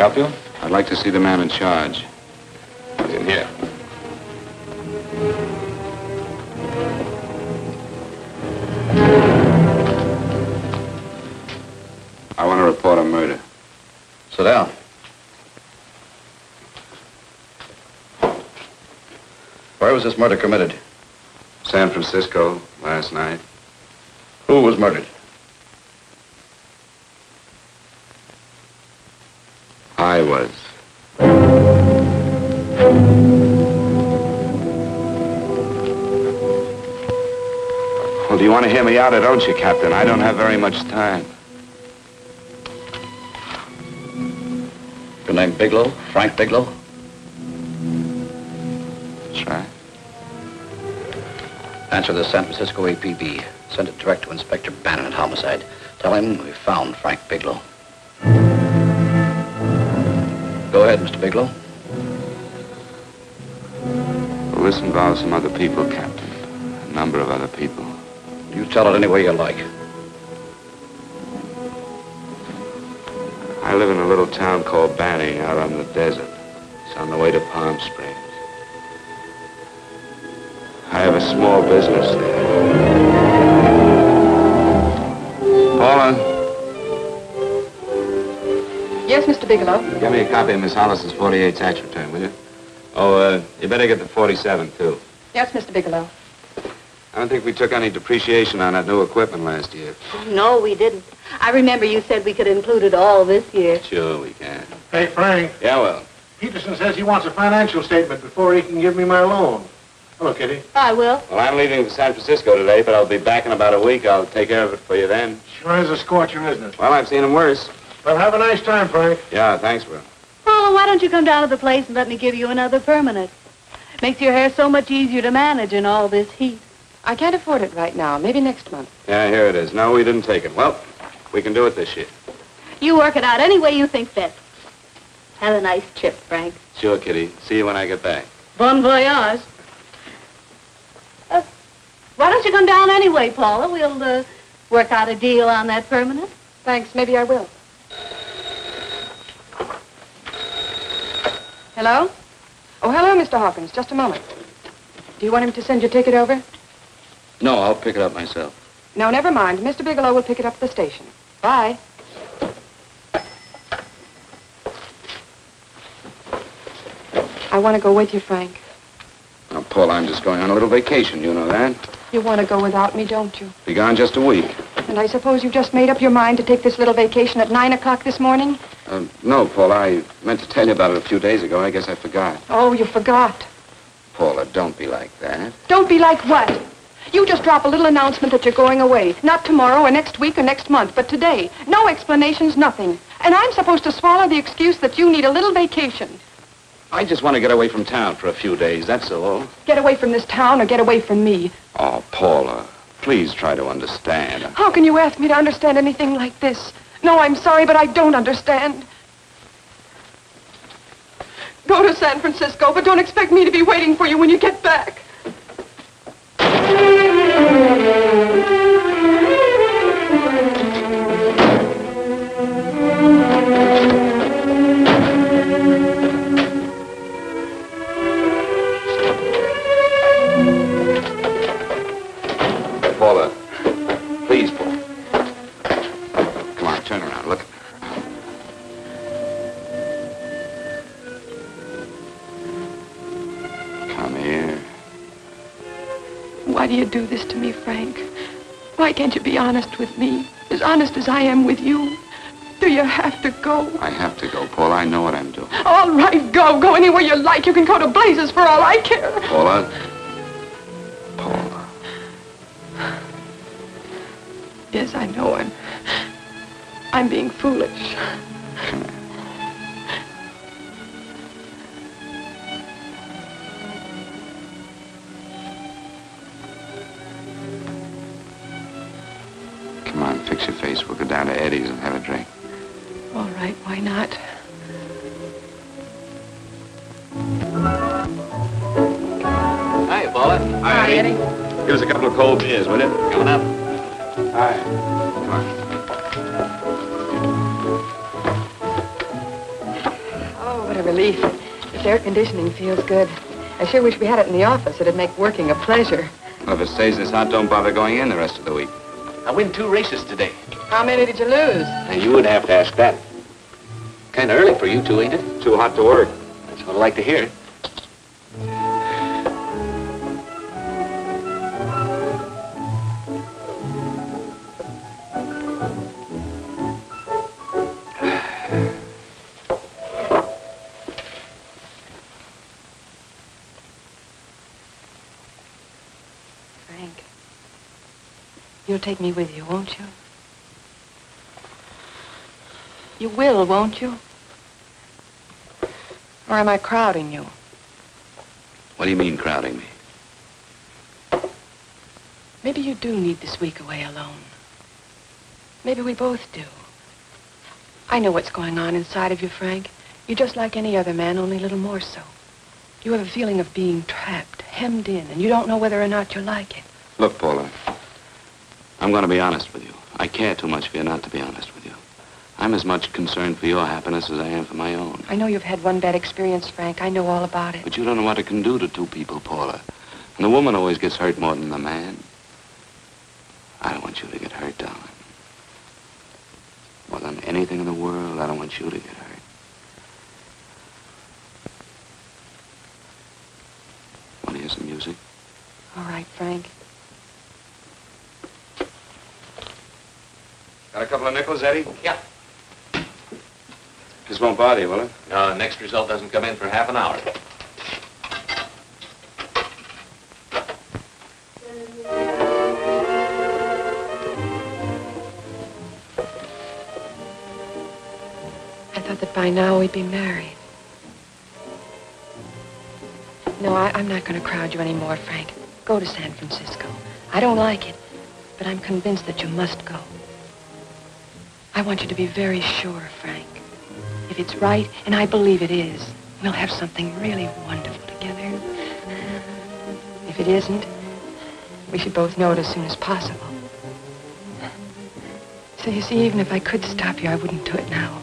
help you? I'd like to see the man in charge. He's in here. I want to report a murder. Sit down. Where was this murder committed? San Francisco, last night. Who was murdered? I was. Well, do you want to hear me out or don't you, Captain? I don't have very much time. Your name Bigelow? Frank Bigelow? That's right. Answer the San Francisco APB. Send it direct to Inspector Bannon at Homicide. Tell him we found Frank Bigelow. Go ahead, Mr. Bigelow. Well, this involves some other people, Captain. A number of other people. You tell it any way you like. I live in a little town called Banning out on the desert. It's on the way to Palm Springs. I have a small business there. Paula? Yes, Mr. Bigelow? Give me a copy of Miss Hollis's 48 tax return, will you? Oh, you better get the 47, too. Yes, Mr. Bigelow. I don't think we took any depreciation on that new equipment last year. No, we didn't. I remember you said we could include it all this year. Sure, we can. Hey, Frank. Yeah, well. Peterson says he wants a financial statement before he can give me my loan. Hello, Kitty. I will. Well, I'm leaving for San Francisco today, but I'll be back in about a week. I'll take care of it for you then. Sure is a scorcher, isn't it? Well, I've seen him worse. Well, have a nice time, Frank. Yeah, thanks, Will. Paula, why don't you come down to the place and let me give you another permanent? Makes your hair so much easier to manage in all this heat. I can't afford it right now. Maybe next month. Yeah, here it is. No, we didn't take it. Well, we can do it this year. You work it out any way you think best. Have a nice trip, Frank. Sure, Kitty. See you when I get back. Bon voyage. Why don't you come down anyway, Paula? We'll work out a deal on that permanent. Thanks. Maybe I will. Hello? Oh, hello, Mr. Hawkins. Just a moment. Do you want him to send your ticket over? No, I'll pick it up myself. No, never mind. Mr. Bigelow will pick it up at the station. Bye. I want to go with you, Frank. Now, Paul, I'm just going on a little vacation. You know that? You want to go without me, don't you? Be gone just a week. And I suppose you just made up your mind to take this little vacation at 9 o'clock this morning? No, Paul, I meant to tell you about it a few days ago. I guess I forgot. Oh, you forgot. Paula, don't be like that. Don't be like what? You just drop a little announcement that you're going away. Not tomorrow or next week or next month, but today. No explanations, nothing. And I'm supposed to swallow the excuse that you need a little vacation. I just want to get away from town for a few days, that's all. Get away from this town or get away from me. Oh, Paula, please try to understand. How can you ask me to understand anything like this? No, I'm sorry, but I don't understand. Go to San Francisco, but don't expect me to be waiting for you when you get back. Paula, please, Paula. Come on, turn around, look. Come here. Why do you do this to me, Frank? Why can't you be honest with me? As honest as I am with you? Do you have to go? I have to go, Paula. I know what I'm doing. All right, go. Go anywhere you like. You can go to blazes for all I care. Paula. Paula. Yes, I know. I'm being foolish. Come here. Come on, fix your face. We'll go down to Eddie's and have a drink. All right, why not? Hi, Paula. Hi, Eddie. Give us a couple of cold beers, will you? Coming up. Hi. Come on. What a relief. This air conditioning feels good. I sure wish we had it in the office. It'd make working a pleasure. Well, if it stays this hot, don't bother going in the rest of the week. I win 2 races today. How many did you lose? Now, you would have to ask that. Kind of early for you two, ain't it? Too hot to work. That's what I like to hear. You'll take me with you, won't you? You will, won't you? Or am I crowding you? What do you mean, crowding me? Maybe you do need this week away alone. Maybe we both do. I know what's going on inside of you, Frank. You're just like any other man, only a little more so. You have a feeling of being trapped, hemmed in, and you don't know whether or not you like it. Look, Paula, I'm going to be honest with you. I care too much for you not to be honest with you. I'm as much concerned for your happiness as I am for my own. I know you've had one bad experience, Frank. I know all about it. But you don't know what it can do to 2 people, Paula. And the woman always gets hurt more than the man. I don't want you to get hurt, darling. More than anything in the world, I don't want you to get hurt. Want to hear some music? All right, Frank. Got a couple of nickels, Eddie? Yeah. This won't bother you, will it? No, next result doesn't come in for half an hour. I thought that by now we'd be married. No, I'm not going to crowd you anymore, Frank. Go to San Francisco. I don't like it, but I'm convinced that you must go. I want you to be very sure, Frank. If it's right, and I believe it is, we'll have something really wonderful together. If it isn't, we should both know it as soon as possible. So you see, even if I could stop you, I wouldn't do it now.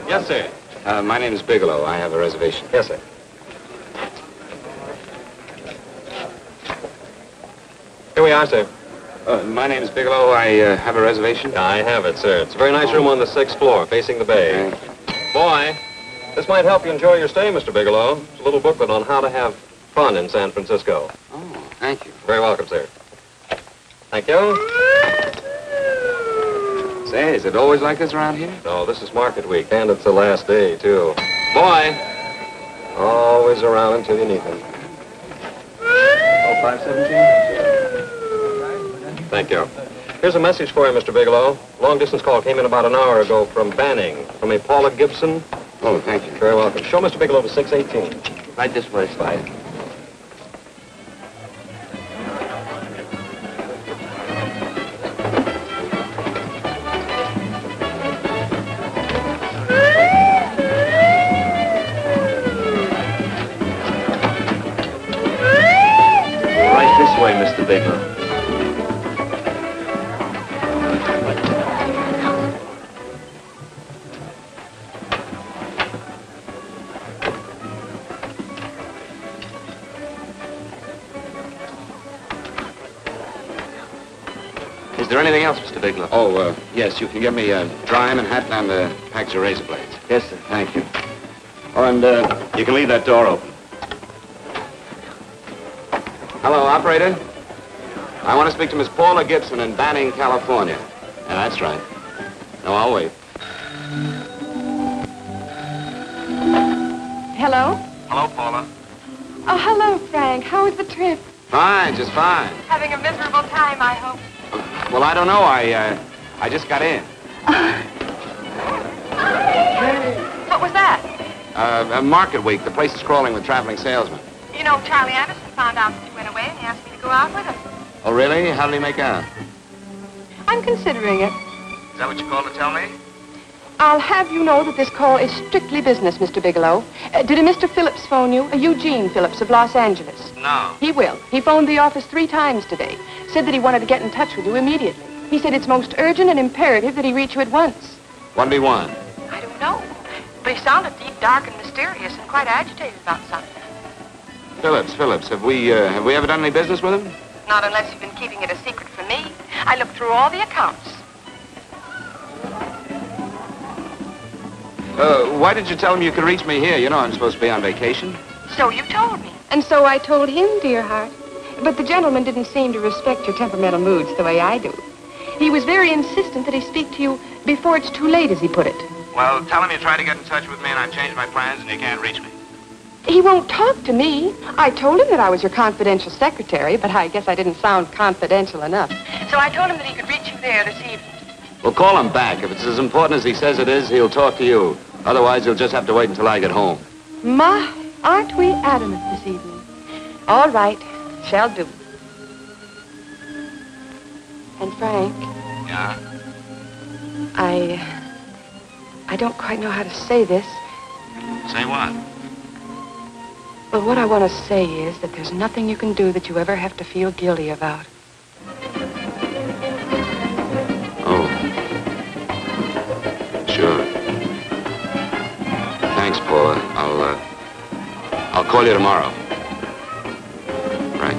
Yes, sir. My name is Bigelow. I have a reservation. Yes, sir. Here we are, sir. My name is Bigelow. I have a reservation. I have it, sir. It's a very nice room on the 6th floor, facing the bay. Boy, this might help you enjoy your stay, Mr. Bigelow. It's a little booklet on how to have fun in San Francisco. Oh, thank you. Very welcome, sir. Thank you. Say, is it always like this around here? No, this is market week, and it's the last day, too. Boy, always around until you need them. Oh, 517? Thank you. Here's a message for you, Mr. Bigelow. Long-distance call came in about an hour ago from Banning, from a Paula Gibson. Oh, thank you. Very welcome. Show Mr. Bigelow to 618. Right this way, Slide. Mr. Bigelow. Is there anything else, Mr. Bigelow? Oh, yes, you can get me a dry Manhattan and a package of razor blades. Yes, sir. Thank you. Oh, and you can leave that door open. Hello, operator. I want to speak to Miss Paula Gibson in Banning, California. Yeah, that's right. No, I'll wait. Hello? Hello, Paula. Oh, hello, Frank. How was the trip? Fine, just fine. Having a miserable time, I hope. Well, I don't know. I just got in. What was that? Market week. The place is crawling with traveling salesmen. You know, Charlie Anderson found out that you went away and he asked me to go out with him. Oh, really? How did he make out? I'm considering it. Is that what you called to tell me? I'll have you know that this call is strictly business, Mr. Bigelow. Did a Mr. Phillips phone you? Eugene Phillips of Los Angeles. No. He will. He phoned the office 3 times today. Said that he wanted to get in touch with you immediately. He said it's most urgent and imperative that he reach you at once. What did he want? I don't know. But he sounded deep, dark, and mysterious and quite agitated about something. Phillips. Have we ever done any business with him? Not unless you've been keeping it a secret from me. I looked through all the accounts. Why did you tell him you could reach me here? You know I'm supposed to be on vacation. So you told me. And so I told him, dear heart. But the gentleman didn't seem to respect your temperamental moods the way I do. He was very insistent that he speak to you before it's too late, as he put it. Well, tell him you tried to get in touch with me and I've changed my plans and you can't reach me. He won't talk to me. I told him that I was your confidential secretary, but I guess I didn't sound confidential enough. So I told him that he could reach you there this evening. Well, call him back. If it's as important as he says it is, he'll talk to you. Otherwise, he'll just have to wait until I get home. My, aren't we adamant this evening? All right, shall do. And Frank, Yeah? I don't quite know how to say this. Say what? Well, what I want to say is that there's nothing you can do that you ever have to feel guilty about. Oh. Sure. Thanks, Paula. I'll call you tomorrow. Right.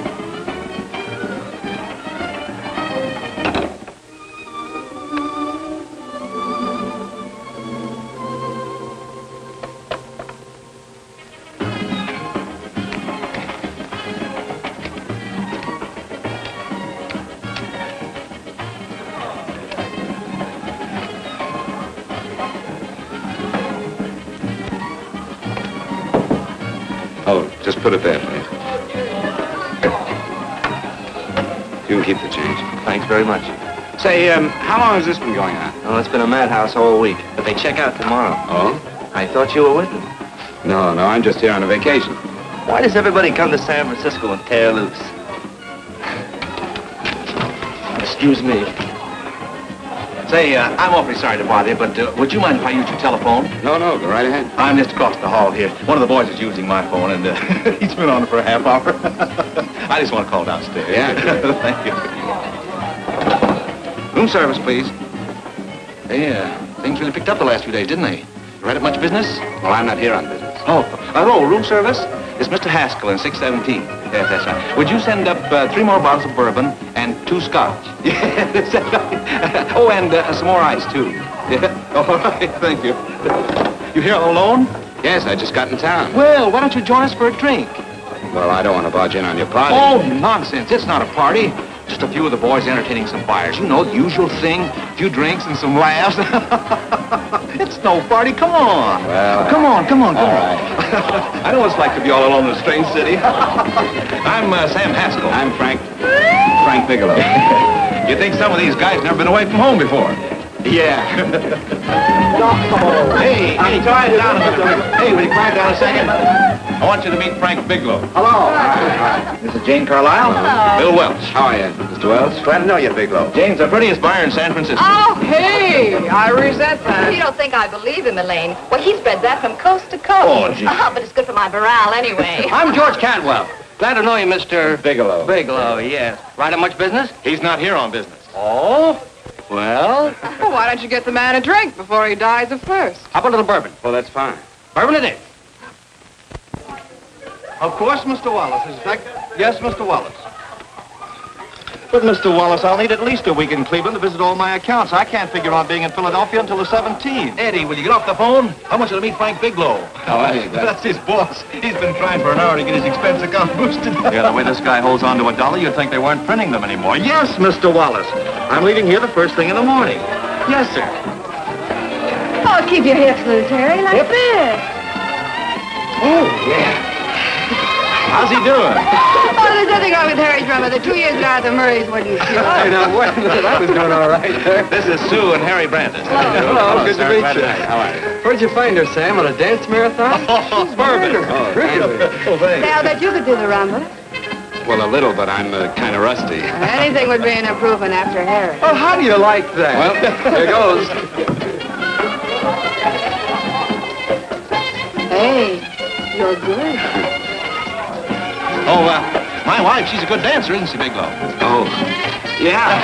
Oh, just put it there, please. You can keep the change. Thanks very much. Say, how long has this been going on? Oh, it's been a madhouse all week, but they check out tomorrow. Oh? I thought you were with them. No, I'm just here on a vacation. Why does everybody come to San Francisco and tear loose? Excuse me. Say, I'm awfully sorry to bother you, but would you mind if I use your telephone? No, go right ahead. I'm just across the hall here. One of the boys is using my phone, and he's been on it for a half hour. I just want to call downstairs. Yeah. Thank you. Room service, please. Hey, things really picked up the last few days, didn't they? You read up much business? Well, I'm not here on business. Oh, room service? It's Mr. Haskell in 617. Yes, that's right. Would you send up 3 more bottles of bourbon and 2 scotch? Yeah, that's right. Oh, and some more ice, too. Yeah. All right, thank you. You here all alone? Yes, I just got in town. Well, why don't you join us for a drink? Well, I don't want to barge in on your party. Oh, nonsense. It's not a party. Just a few of the boys entertaining some buyers. You know, the usual thing. A few drinks and some laughs. It's no party. Come on. Well, Come on. All right. I know what it's like to be all alone in a strange city. I'm Sam Haskell. I'm Frank Bigelow. You think some of these guys never been away from home before? Yeah. Hey, quiet down a minute. Hey, will you quiet down a second? I want you to meet Frank Bigelow. Hello. This is Jane Carlisle. Hello. Bill Welch. How are you, Mr. Wells? Glad to know you, Bigelow. Jane's the prettiest buyer in San Francisco. Oh, hey, I resent that. You don't think I believe him, Elaine? Well, he spread that from coast to coast. Oh, gee. But it's good for my morale anyway. I'm George Cantwell. Glad to know you, Mr. Bigelow. Bigelow, yes. Right on much business? He's not here on business. Oh? Well, Well, why don't you get the man a drink before he dies of thirst? how about a little bourbon? Well, that's fine. Bourbon it is. Of course, Mr. Wallace. Yes, Mr. Wallace. But, Mr. Wallace, I'll need at least a week in Cleveland to visit all my accounts. I can't figure on being in Philadelphia until the 17th. Eddie, will you get off the phone? I want you to meet Frank Bigelow. That's his boss. He's been trying for an hour to get his expense account boosted. Yeah, the way this guy holds on to a dollar, you'd think they weren't printing them anymore. Yes, Mr. Wallace. I'm leaving here the first thing in the morning. Yes, sir. Oh, keep your hips loose, Harry, like this. Oh, yeah. How's he doing? Oh, there's nothing wrong with Harry's drummer. The 2 years at Arthur Murray's wouldn't cure. Hey, now, wait a minute. I was doing all right there. This is Sue and Harry Brandon. Hello, good to meet you. How are you? Where'd you find her, Sam? On a dance marathon? She's Bourbon. Really? Oh, thanks. Now that you could do the rumba. Well, a little, but I'm kind of rusty. Anything would be an improvement after Harry. Oh, how do you like that? Well, here goes. Hey, you're good. Oh, my wife, she's a good dancer, isn't she, Bigelow? Oh, yeah.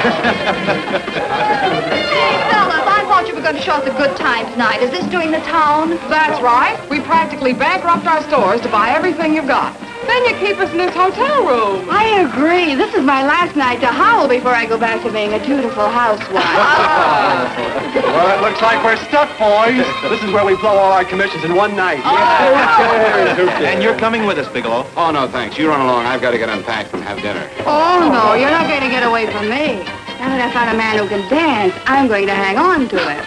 Hey, fellas, I thought you were going to show us a good time tonight. Is this doing the town? That's right. We practically bankrupt our stores to buy everything you've got. Then you keep us in this hotel room. I agree. This is my last night to howl before I go back to being a dutiful housewife. Well, it looks like we're stuck, boys. This is where we blow all our commissions in one night. And you're coming with us, Bigelow. Oh, no, thanks. You run along. I've got to get unpacked and have dinner. Oh, no, you're not going to get away from me. Now that I found a man who can dance, I'm going to hang on to him.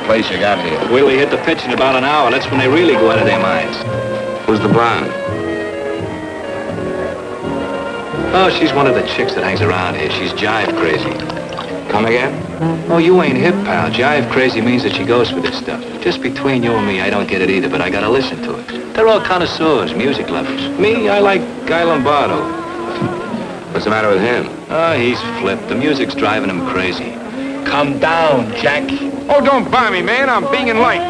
Place you got here. Wait till you hit the pitch in about an hour. That's when they really go out of their minds. Who's the blonde? Oh, she's one of the chicks that hangs around here. She's jive crazy. Come again? Oh, you ain't hip, pal. Jive crazy means that she goes for this stuff. Just between you and me, I don't get it either, but I gotta listen to it. They're all connoisseurs, music lovers. Me, I like Guy Lombardo. What's the matter with him? Oh, he's flipped. The music's driving him crazy. Come down, Jack. Oh, don't buy me, man. I'm being light.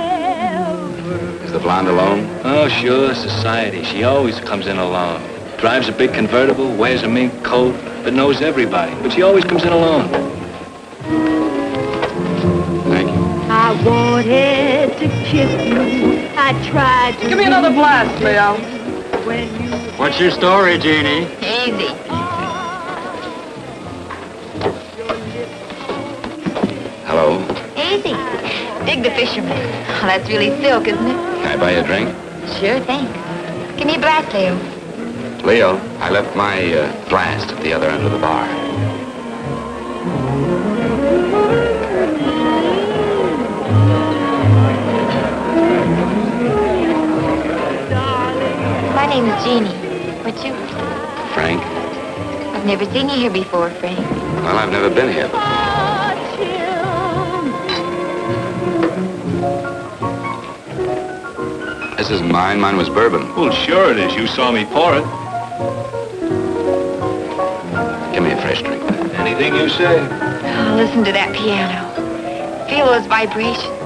Is the blonde alone? Oh, sure, society. She always comes in alone. Drives a big convertible, wears a mink coat, but knows everybody. But she always comes in alone. Thank you. I wanted to kiss you. I tried to... Give me another blast, Leo. What's your story, Jeannie? Easy. Hello. Easy. Dig the fisherman. Oh, that's really silk, isn't it? Can I buy you a drink? Sure, thanks. Give me a blast, Leo. Leo, I left my blast at the other end of the bar. name's Jeannie. What's yours? Frank? I've never seen you here before, Frank. Well, I've never been here before. This is mine. Mine was bourbon. Well, sure it is. You saw me pour it. Give me a fresh drink. Anything you say. Oh, listen to that piano. Feel those vibrations.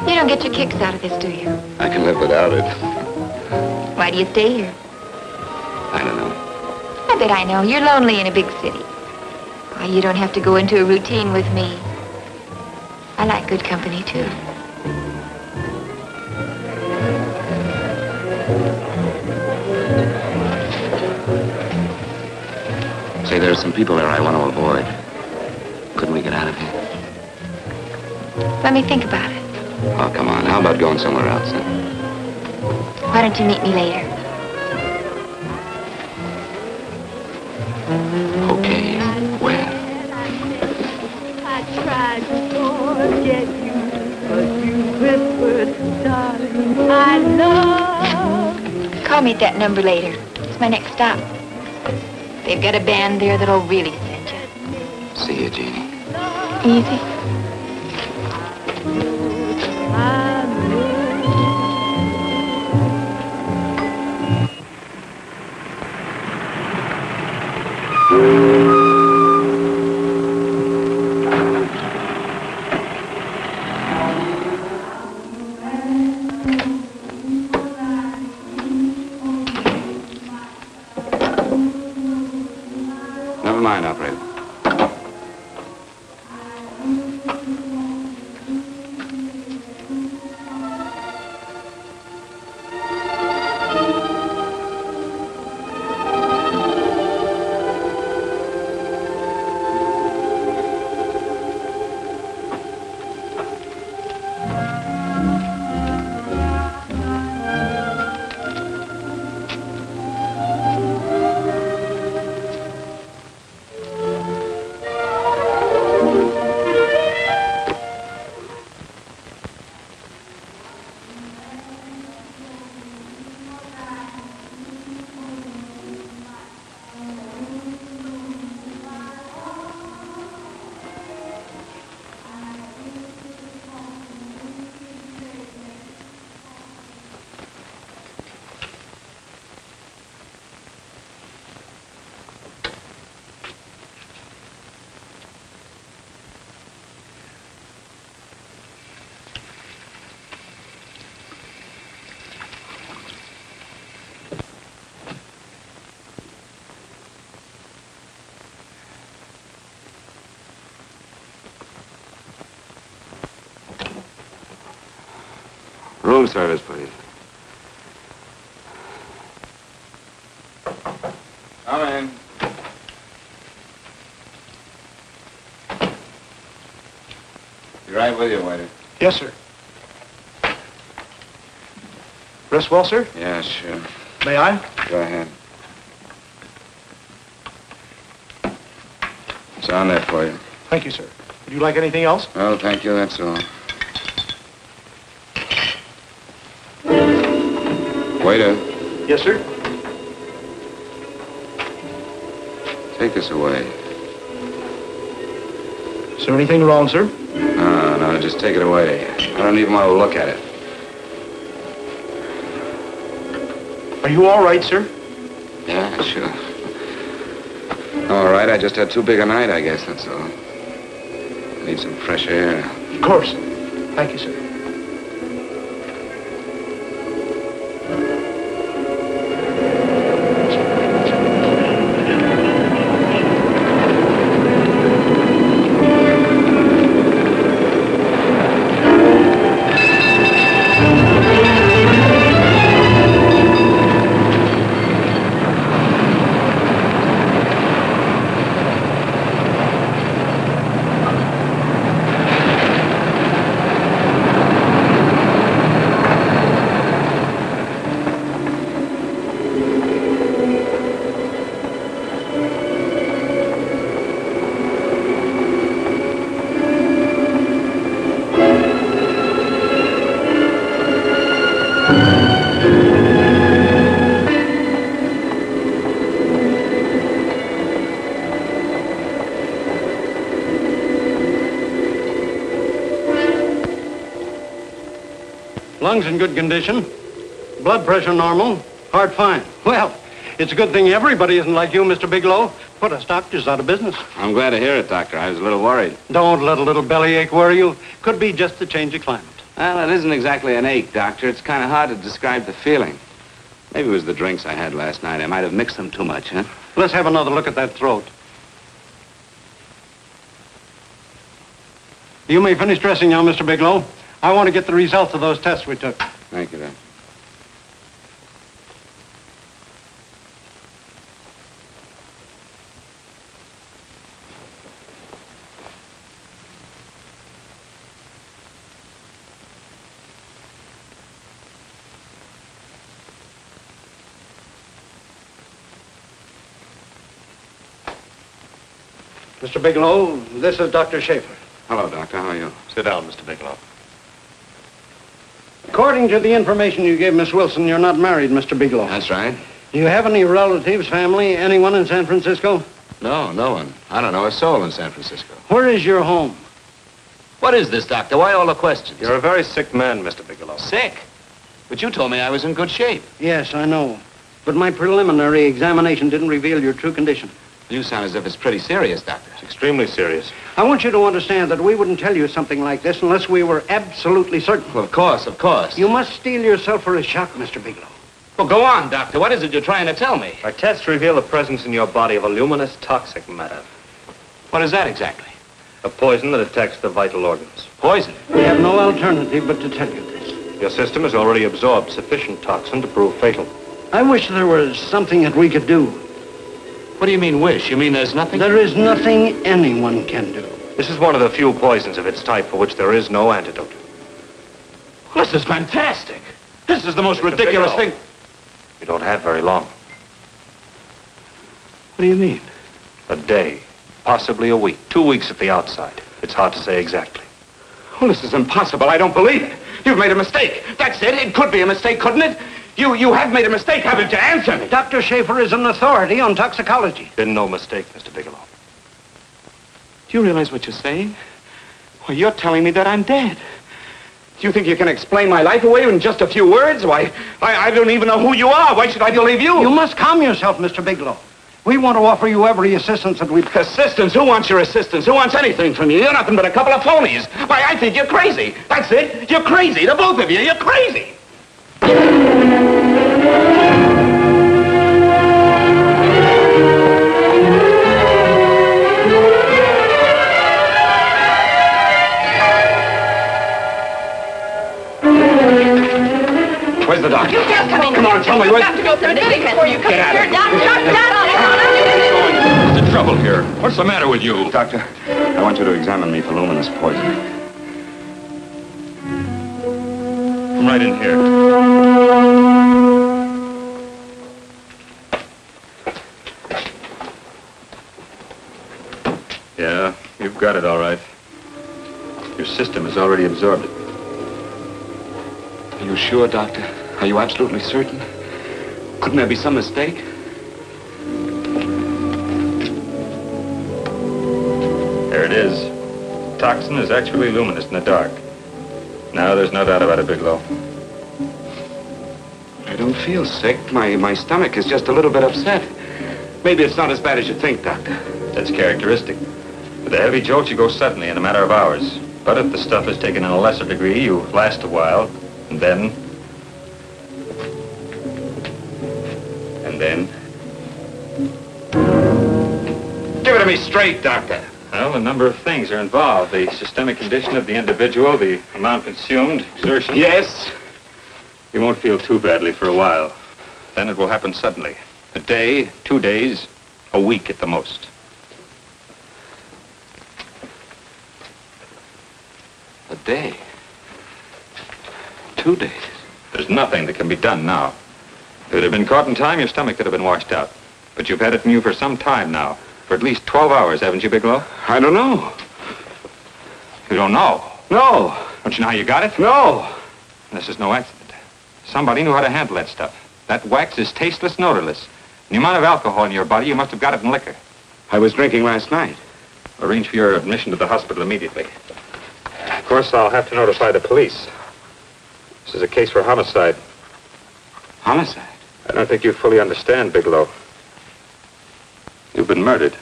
You don't get your kicks out of this, do you? I can live without it. Why do you stay here? I don't know. I bet I know. You're lonely in a big city. Why, you don't have to go into a routine with me. I like good company, too. Say, there are some people there I want to avoid. Couldn't we get out of here? Let me think about it. Oh, come on. How about going somewhere else, then? Why don't you meet me later? Okay. Where? I tried to forget you, but you whispered, darling, I love. Call me at that number later. It's my next stop. They've got a band there that'll really send you. See you, Jeannie. Easy. Never mind, operator. Room service, please. Come in. Be right with you, waiter. Yes, sir. Rest well, sir? Yeah, sure. May I? Go ahead. It's on there for you. Thank you, sir. Would you like anything else? Well, thank you, that's all. Waiter, Yes, sir. take this away. Is there anything wrong, sir? No, just take it away. I don't even want to look at it. Are you all right, sir? Yeah, sure. All right, I just had too big a night, I guess, that's all. I need some fresh air. Of course. Thank you, sir. Lungs in good condition. Blood pressure normal. Heart fine. Well, it's a good thing everybody isn't like you, Mr. Bigelow. Put us doctors out of business. I'm glad to hear it, Doctor. I was a little worried. Don't let a little bellyache worry you. Could be just the change of climate. Well, it isn't exactly an ache, Doctor. It's kind of hard to describe the feeling. Maybe it was the drinks I had last night. I might have mixed them too much, huh? Let's have another look at that throat. You may finish dressing now, Mr. Bigelow. I want to get the results of those tests we took. Thank you, Doctor. Mr. Bigelow, this is Dr. Schaefer. Hello, Doctor. How are you? Sit down, Mr. Bigelow. According to the information you gave Miss Wilson, you're not married, Mr. Bigelow. That's right. Do you have any relatives, family, anyone in San Francisco? No, no one. I don't know a soul in San Francisco. Where is your home? What is this, Doctor? Why all the questions? You're a very sick man, Mr. Bigelow. Sick? But you told me I was in good shape. Yes, I know. But my preliminary examination didn't reveal your true condition. You sound as if it's pretty serious, Doctor. It's extremely serious. I want you to understand that we wouldn't tell you something like this unless we were absolutely certain. Well, of course, of course. You must steel yourself for a shock, Mr. Bigelow. Well, go on, Doctor. What is it you're trying to tell me? Our tests reveal the presence in your body of a luminous toxic matter. What is that exactly? A poison that attacks the vital organs. Poison? We have no alternative but to tell you this. Your system has already absorbed sufficient toxin to prove fatal. I wish there was something that we could do. What do you mean, wish? You mean there's nothing? There is nothing anyone can do. This is one of the few poisons of its type for which there is no antidote. This is fantastic. This is the most ridiculous thing. You don't have very long. What do you mean? A day, possibly a week, 2 weeks at the outside. It's hard to say exactly. Oh, this is impossible. I don't believe it. You've made a mistake. That's it. It could be a mistake, couldn't it? You have made a mistake, haven't you? Answer me. Dr. Schaefer is an authority on toxicology. Been no mistake, Mr. Bigelow. Do you realize what you're saying? Well, you're telling me that I'm dead. Do you think you can explain my life away in just a few words? Why, I don't even know who you are. Why should I believe you? You must calm yourself, Mr. Bigelow. We want to offer you every assistance that we... Assistance? Who wants your assistance? Who wants anything from you? You're nothing but a couple of phonies. Why, I think you're crazy. That's it. You're crazy. The both of you. You're crazy. Where's the doctor? You can't come in. Come on, tell me. You have to go through the big before you come Get out here. of Doctor. What's the trouble here? What's the matter with you? Doctor, I want you to examine me for luminous poison. Come right in here. Yeah, you've got it all right. Your system has already absorbed it. Are you sure, Doctor? Are you absolutely certain? Couldn't there be some mistake? There it is. Toxin is actually luminous in the dark. Now there's no doubt about it, Bigelow. I don't feel sick. My stomach is just a little bit upset. Maybe it's not as bad as you think, Doctor. That's characteristic. With a heavy jolt, you go suddenly in a matter of hours. But if the stuff is taken in a lesser degree, you last a while, and then... Give it to me straight, Doctor. Well, a number of things are involved. The systemic condition of the individual, the amount consumed, exertion. Yes? You won't feel too badly for a while. Then it will happen suddenly. A day, 2 days, a week at the most. A day. 2 days. There's nothing that can be done now. If it had been caught in time, your stomach could have been washed out. But you've had it in you for some time now. For at least 12 hours, haven't you, Bigelow? I don't know. You don't know? No. Don't you know how you got it? No. This is no accident. Somebody knew how to handle that stuff. That wax is tasteless and odorless. The amount of alcohol in your body, you must have got it in liquor. I was drinking last night. Arrange for your admission to the hospital immediately. Of course, I'll have to notify the police. This is a case for homicide. Homicide? I don't think you fully understand, Bigelow. You've been murdered.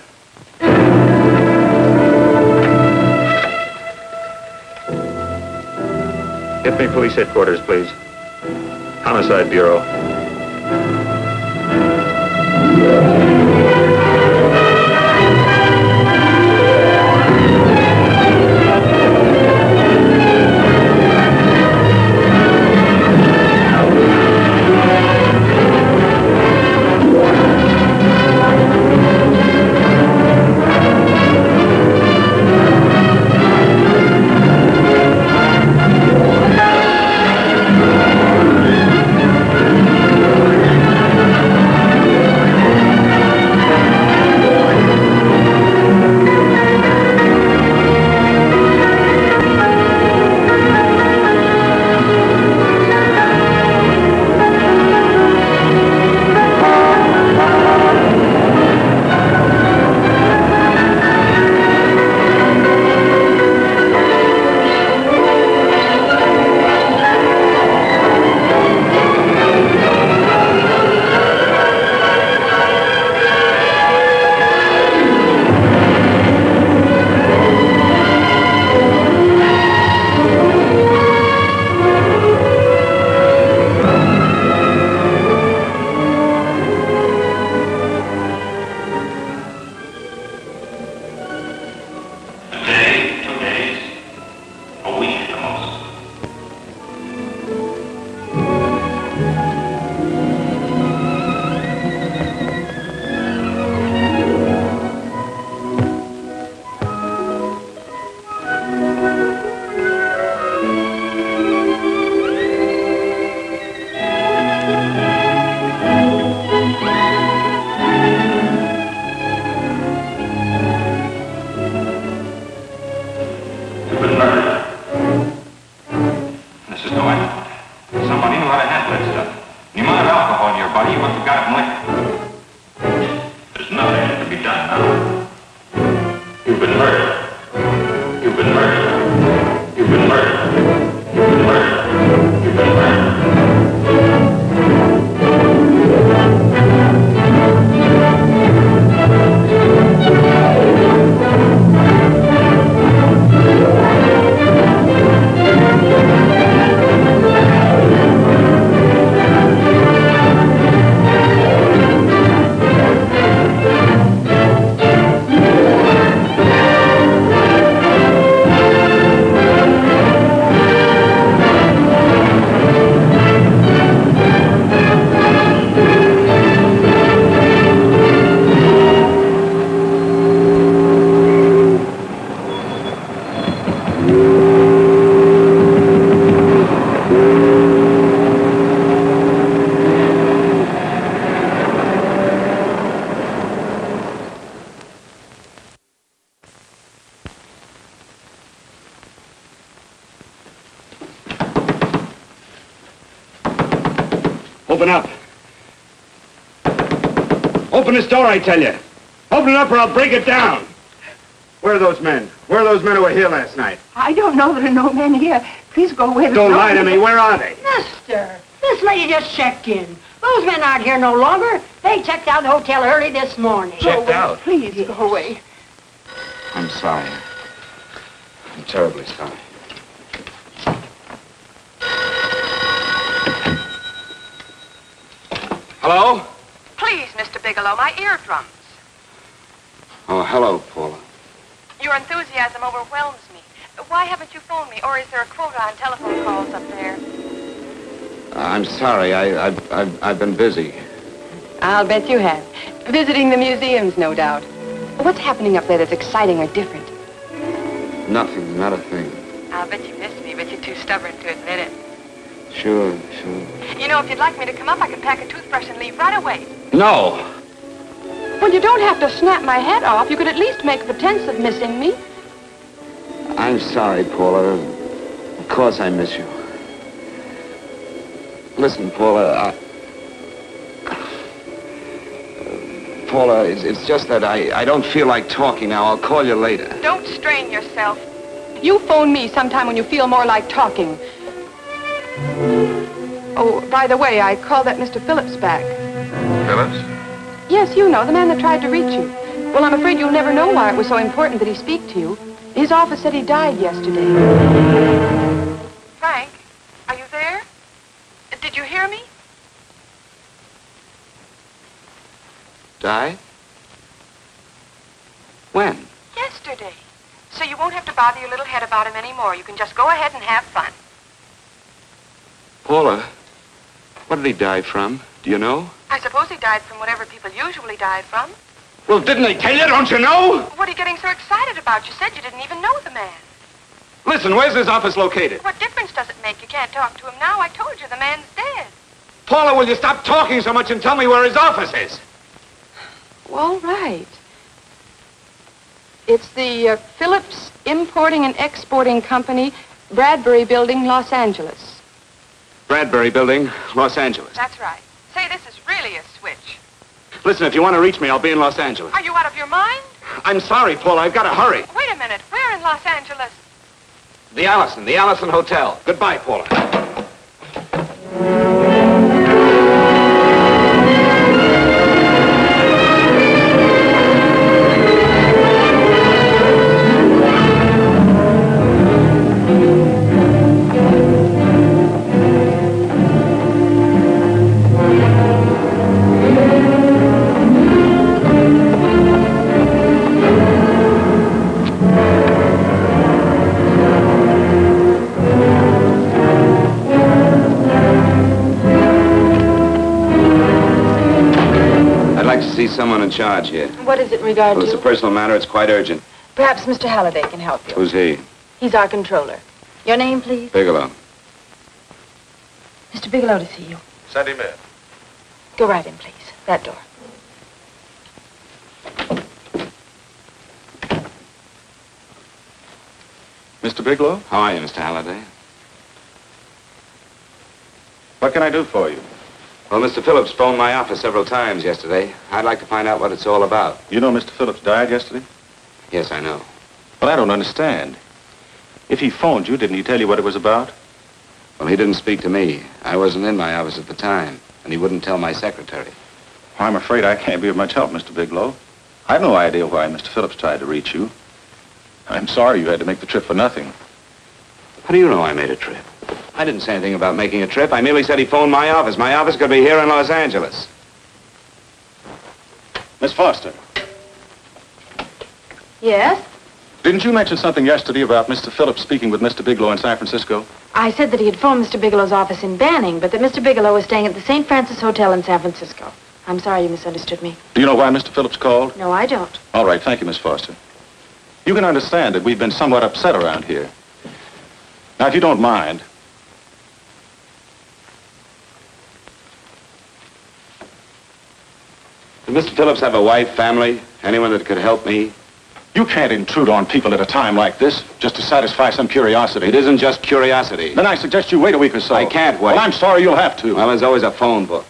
Get me police headquarters, please. Homicide Bureau. Open up. Open this door, I tell you. Open it up or I'll break it down. Where are those men? Where are those men who were here last night? I don't know. There are no men here. Please go away. Don't lie to me. Where are they? Mister, this lady just checked in. Those men aren't here no longer. They checked out the hotel early this morning. Checked out? Please go away. I'm sorry. I'm terribly sorry. Hello? Please, Mr. Bigelow, my eardrums. Oh, hello, Paula. Your enthusiasm overwhelms me. Why haven't you phoned me, or is there a quota on telephone calls up there? I'm sorry. I've been busy. I'll bet you have. Visiting the museums, no doubt. What's happening up there that's exciting or different? Nothing, not a thing. I'll bet you miss me, but you're too stubborn to admit it. Sure. You know, if you'd like me to come up, I can pack a toothbrush and leave right away. No. Well, you don't have to snap my head off. You could at least make a pretense of missing me. I'm sorry, Paula. Of course I miss you. Listen, Paula, Paula, it's just that I don't feel like talking now. I'll call you later. Don't strain yourself. You phone me sometime when you feel more like talking. Oh, by the way, I called that Mr. Phillips back. Phillips? Yes, you know, the man that tried to reach you. Well, I'm afraid you'll never know why it was so important that he speak to you. His office said he died yesterday. Frank, are you there? Did you hear me? Died? When? Yesterday. So you won't have to bother your little head about him anymore. You can just go ahead and have fun. Paula, what did he die from? Do you know? I suppose he died from whatever people usually die from. Well, didn't they tell you? Don't you know? What are you getting so excited about? You said you didn't even know the man. Listen, where's his office located? What difference does it make? You can't talk to him now. I told you the man's dead. Paula, will you stop talking so much and tell me where his office is? Well, right. It's the Phillips Importing and Exporting Company, Bradbury Building, Los Angeles. Bradbury Building, Los Angeles. That's right. Say, this is really a switch. Listen, if you want to reach me, I'll be in Los Angeles. Are you out of your mind? I'm sorry, Paula. I've got to hurry. Wait a minute. Where in Los Angeles? The Allison Hotel. Goodbye, Paula. Someone in charge here. What is it in regard Well, to? it's a personal matter. It's quite urgent. Perhaps Mr. Halliday can help you. Who's he? He's our controller. Your name, please? Bigelow. Mr. Bigelow to see you. Send him in. Go right in, please. That door. Mr. Bigelow? How are you, Mr. Halliday? What can I do for you? Well, Mr. Phillips phoned my office several times yesterday. I'd like to find out what it's all about. You know Mr. Phillips died yesterday? Yes, I know. But I don't understand. If he phoned you, didn't he tell you what it was about? Well, he didn't speak to me. I wasn't in my office at the time, and he wouldn't tell my secretary. Well, I'm afraid I can't be of much help, Mr. Bigelow. I've no idea why Mr. Phillips tried to reach you. I'm sorry you had to make the trip for nothing. How do you know I made a trip? I didn't say anything about making a trip. I merely said he phoned my office. My office could be here in Los Angeles. Miss Foster, Yes? didn't you mention something yesterday about Mr. Phillips speaking with Mr. Bigelow in San Francisco? I said that he had phoned Mr. Bigelow's office in Banning, but that Mr. Bigelow was staying at the St. Francis Hotel in San Francisco. I'm sorry you misunderstood me. Do you know why Mr. Phillips called? No, I don't. All right, thank you, Miss Foster. You can understand that we've been somewhat upset around here. Now, if you don't mind, Did Mr. Phillips have a wife, family, anyone that could help me? you can't intrude on people at a time like this just to satisfy some curiosity. It isn't just curiosity. Then I suggest you wait a week or so. I can't wait. Well, I'm sorry you'll have to. Well, there's always a phone book.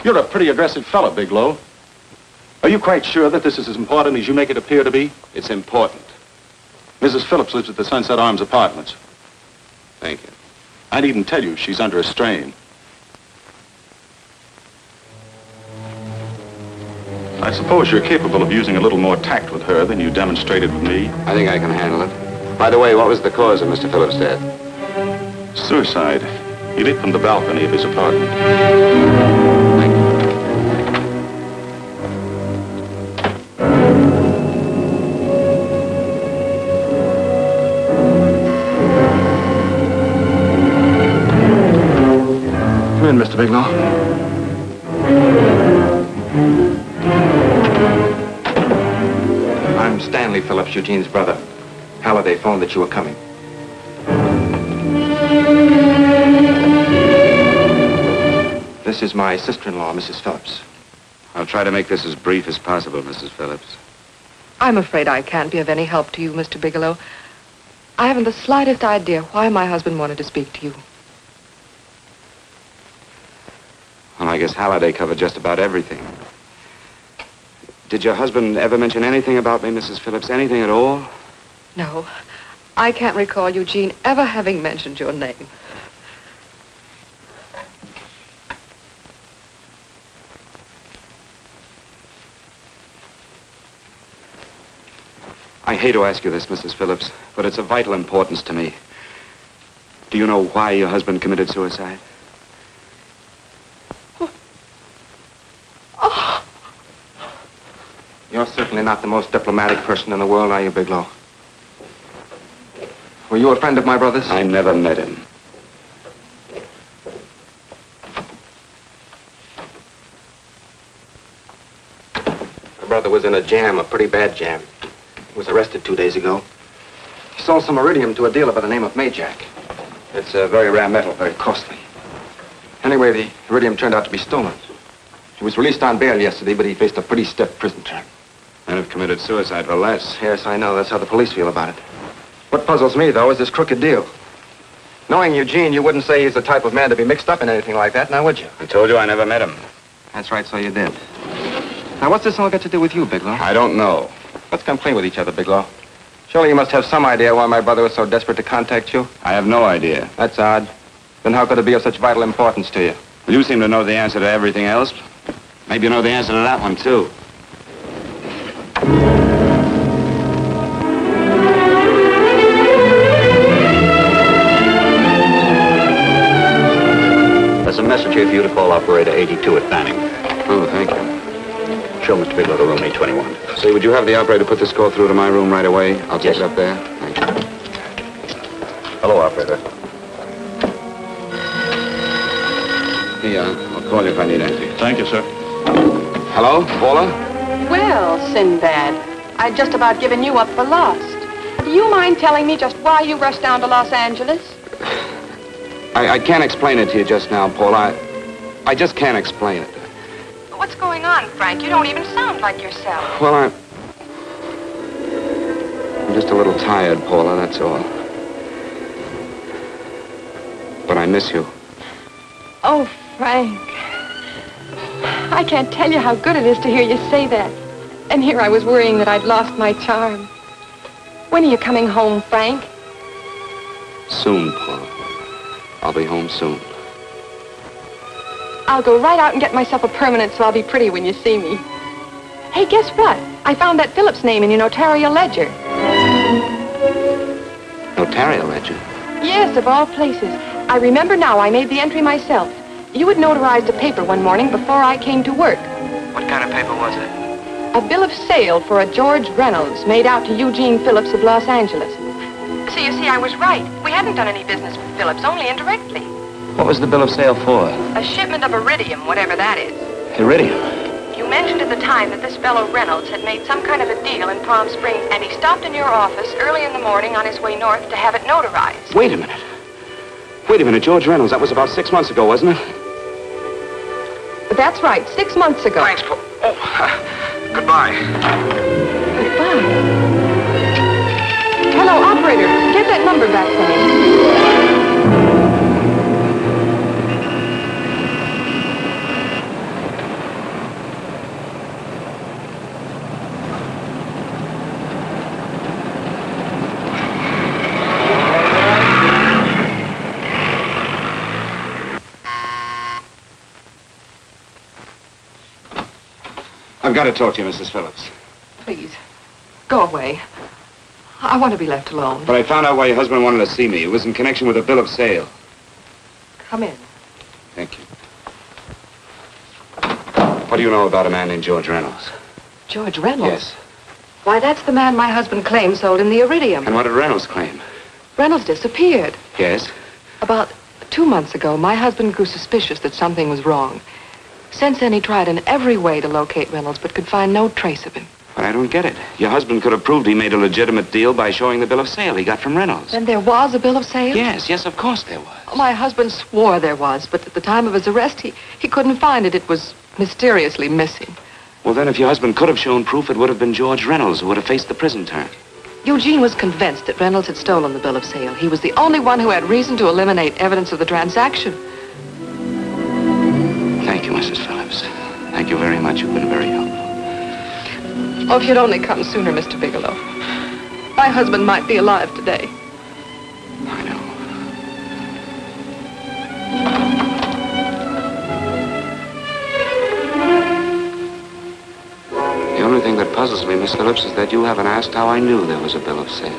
You're a pretty aggressive fellow, Bigelow. Are you quite sure that this is as important as you make it appear to be? It's important. Mrs. Phillips lives at the Sunset Arms Apartments. Thank you. I needn't tell you she's under a strain. I suppose you're capable of using a little more tact with her than you demonstrated with me. I think I can handle it. By the way, what was the cause of Mr. Phillips' death? Suicide. He leaped from the balcony of his apartment. Thank you. Come in, Mr. Bigelow. I'm Stanley Phillips, Eugene's brother. Halliday phoned that you were coming. This is my sister-in-law, Mrs. Phillips. I'll try to make this as brief as possible, Mrs. Phillips. I'm afraid I can't be of any help to you, Mr. Bigelow. I haven't the slightest idea why my husband wanted to speak to you. Well, I guess Halliday covered just about everything. Did your husband ever mention anything about me, Mrs. Phillips? Anything at all? No, I can't recall Eugene ever having mentioned your name. I hate to ask you this, Mrs. Phillips, but it's of vital importance to me. Do you know why your husband committed suicide? Oh. You're certainly not the most diplomatic person in the world, are you, Bigelow? Were you a friend of my brother's? I never met him. My brother was in a jam, a pretty bad jam. He was arrested 2 days ago. He sold some iridium to a dealer by the name of Majak. It's a very rare metal, very costly. Anyway, the iridium turned out to be stolen. He was released on bail yesterday, but he faced a pretty stiff prison term. And have committed suicide for less. Yes, I know. That's how the police feel about it. What puzzles me, though, is this crooked deal. Knowing Eugene, you wouldn't say he's the type of man to be mixed up in anything like that, now would you? I told you I never met him. That's right, so you did. Now, what's this all got to do with you, Bigelow? I don't know. Let's come clean with each other, Bigelow. Surely you must have some idea why my brother was so desperate to contact you? I have no idea. That's odd. Then how could it be of such vital importance to you? Well, you seem to know the answer to everything else. Maybe you know the answer to that one, too. There's a message here for you to call operator 82 at Banning. Oh, thank you. Show Mr. Bigelow to room 821. Say, would you have the operator put this call through to my room right away? I'll take it up there. Thank you. Hello, operator. I'll call you if I need anything. Thank you, sir. Hello, Paula? Well, Sinbad, I'd just about given you up for lost. Do you mind telling me just why you rushed down to Los Angeles? I can't explain it to you just now, Paula. I just can't explain it. What's going on, Frank? You don't even sound like yourself. Well, I'm just a little tired, Paula, that's all. But I miss you. Oh, Frank. I can't tell you how good it is to hear you say that. And here I was worrying that I'd lost my charm. When are you coming home, Frank? Soon, Paula. I'll be home soon. I'll go right out and get myself a permanent so I'll be pretty when you see me. Hey, guess what? I found that Phillips name in your notarial ledger. Notarial ledger? Yes, of all places. I remember now I made the entry myself. You had notarized a paper one morning before I came to work. What kind of paper was it? A bill of sale for a George Reynolds made out to Eugene Phillips of Los Angeles. So you see, I was right. We hadn't done any business with Phillips, only indirectly. What was the bill of sale for? A shipment of iridium, whatever that is. Iridium? You mentioned at the time that this fellow Reynolds had made some kind of a deal in Palm Springs, and he stopped in your office early in the morning on his way north to have it notarized. Wait a minute. Wait a minute, George Reynolds. That was about 6 months ago, wasn't it? That's right, 6 months ago. Thanks, Paul. Oh, goodbye. Goodbye. Hello, operator. Get that number back for me. I've got to talk to you, Mrs. Phillips. Please, go away. I want to be left alone. But I found out why your husband wanted to see me. It was in connection with a bill of sale. Come in. Thank you. What do you know about a man named George Reynolds? George Reynolds? Yes. Why, that's the man my husband claimed sold him the iridium. And what did Reynolds claim? Reynolds disappeared. Yes. About 2 months ago, my husband grew suspicious that something was wrong. Since then, he tried in every way to locate Reynolds, but could find no trace of him. But I don't get it. Your husband could have proved he made a legitimate deal by showing the bill of sale he got from Reynolds. Then there was a bill of sale? Yes, of course there was. My husband swore there was, but at the time of his arrest, he couldn't find it. It was mysteriously missing. Well, then, if your husband could have shown proof, it would have been George Reynolds who would have faced the prison term. Eugene was convinced that Reynolds had stolen the bill of sale. He was the only one who had reason to eliminate evidence of the transaction. Thank you, Mrs. Phillips. Thank you very much. You've been very helpful. Oh, if you'd only come sooner, Mr. Bigelow. My husband might be alive today. I know. The only thing that puzzles me, Miss Phillips, is that you haven't asked how I knew there was a bill of sale.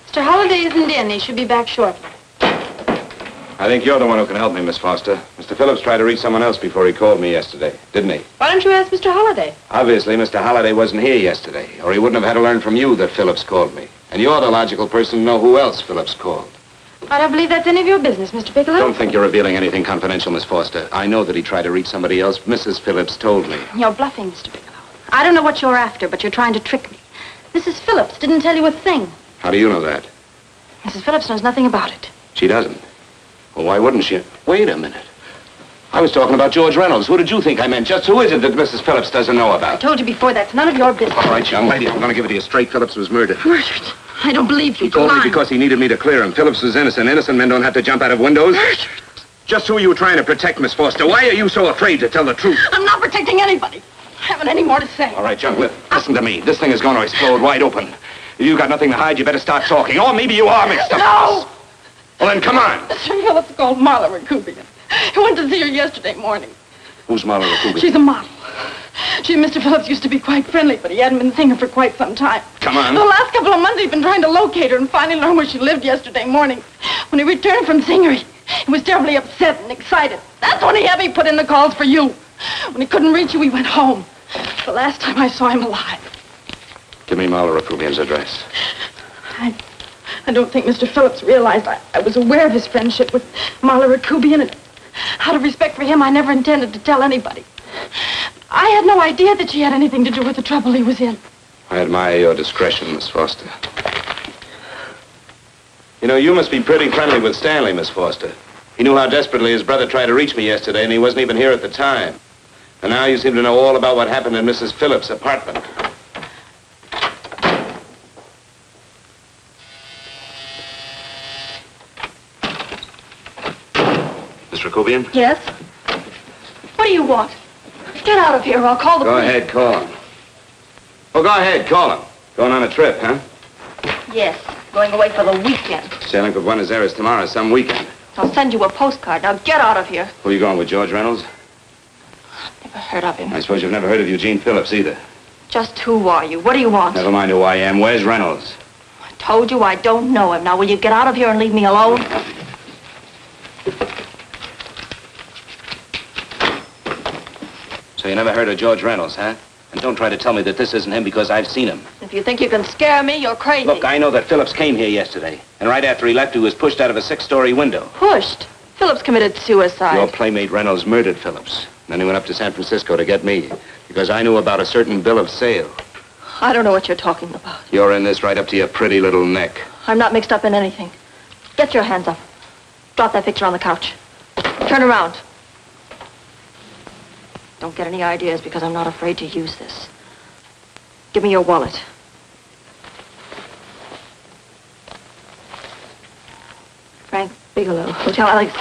Mr. Holliday isn't in. He should be back shortly. I think you're the one who can help me, Miss Foster. Mr. Phillips tried to reach someone else before he called me yesterday, didn't he? Why don't you ask Mr. Holliday? Obviously, Mr. Holliday wasn't here yesterday, or he wouldn't have had to learn from you that Phillips called me. And you're the logical person to know who else Phillips called. I don't believe that's any of your business, Mr. Bigelow. Don't think you're revealing anything confidential, Miss Foster. I know that he tried to reach somebody else. Mrs. Phillips told me. You're bluffing, Mr. Bigelow. I don't know what you're after, but you're trying to trick me. Mrs. Phillips didn't tell you a thing. How do you know that? Mrs. Phillips knows nothing about it. She doesn't. Well, why wouldn't she? Wait a minute. I was talking about George Reynolds. Who did you think I meant? Just who is it that Mrs. Phillips doesn't know I about? told you before, that's none of your business. All right, young lady, I'm going to give it to you straight. Phillips was murdered. Murdered? I don't believe you. He told me because he needed me to clear him. Phillips was innocent. Innocent men don't have to jump out of windows. Murdered? Just who are you trying to protect, Miss Foster? Why are you so afraid to tell the truth? I'm not protecting anybody. I haven't any more to say. All right, young listen to me. This thing is going to explode wide open. If you've got nothing to hide, you better start talking. Or maybe you are mixed up. No! Well, then come on. Mr. Phillips called Marla Rakubian. He went to see her yesterday morning. Who's Marla Rakubian? She's a model. She and Mr. Phillips used to be quite friendly, but he hadn't been seeing her for quite some time. Come on. The last couple of months, he'd been trying to locate her and finally learned where she lived yesterday morning. When he returned from seeing her, he was terribly upset and excited. That's when he had me put in the calls for you. When he couldn't reach you, he went home. The last time I saw him alive. Give me Marla Rakubian's address. I don't think Mr. Phillips realized I was aware of his friendship with Marla Rakubian, and out of respect for him, I never intended to tell anybody. I had no idea that she had anything to do with the trouble he was in. I admire your discretion, Miss Foster. You know, you must be pretty friendly with Stanley, Miss Foster. He knew how desperately his brother tried to reach me yesterday, and he wasn't even here at the time. And now you seem to know all about what happened in Mrs. Phillips' apartment. Miss Rakubian? Yes? What do you want? Get out of here or I'll call the Go police. ahead, call him. Oh, go ahead, call him. Going on a trip, huh? Yes, going away for the weekend. Sailing for Buenos Aires tomorrow, some weekend. I'll send you a postcard. Now get out of here. Who are you going with, George Reynolds? Never heard of him. I suppose you've never heard of Eugene Phillips either. Just who are you? What do you want? Never mind who I am. Where's Reynolds? I told you I don't know him. Now will you get out of here and leave me alone? So you never heard of George Reynolds, huh? And don't try to tell me that this isn't him because I've seen him. If you think you can scare me, you're crazy. Look, I know that Phillips came here yesterday. And right after he left, he was pushed out of a 6-story window. Pushed? Phillips committed suicide. Your playmate Reynolds murdered Phillips. Then he went up to San Francisco to get me. Because I knew about a certain bill of sale. I don't know what you're talking about. You're in this right up to your pretty little neck. I'm not mixed up in anything. Get your hands up. Drop that picture on the couch. Turn around. Don't get any ideas because I'm not afraid to use this. Give me your wallet. Frank Bigelow, Hotel Alex.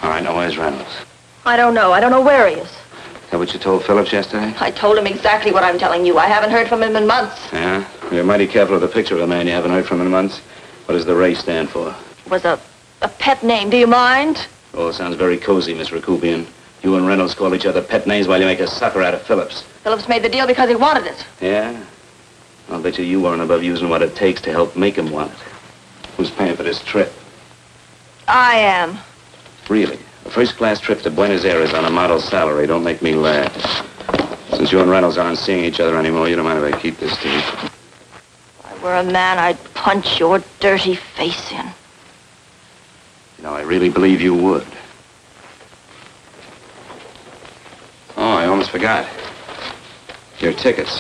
All right, now where's Reynolds? I don't know. I don't know where he is. Is that what you told Phillips yesterday? I told him exactly what I'm telling you. I haven't heard from him in months. Yeah? You're mighty careful of the picture of a man you haven't heard from in months. What does the Ray stand for? It was a pet name. Do you mind? Oh, it sounds very cozy, Miss Rakubian. You and Reynolds call each other pet names while you make a sucker out of Phillips. Phillips made the deal because he wanted it. Yeah? I'll bet you weren't above using what it takes to help make him want it. Who's paying for this trip? I am. Really? A first-class trip to Buenos Aires on a model salary. Don't make me laugh. Since you and Reynolds aren't seeing each other anymore, you don't mind if I keep this to you. If I were a man, I'd punch your dirty face in. You know, I really believe you would. Oh, I almost forgot. Your tickets.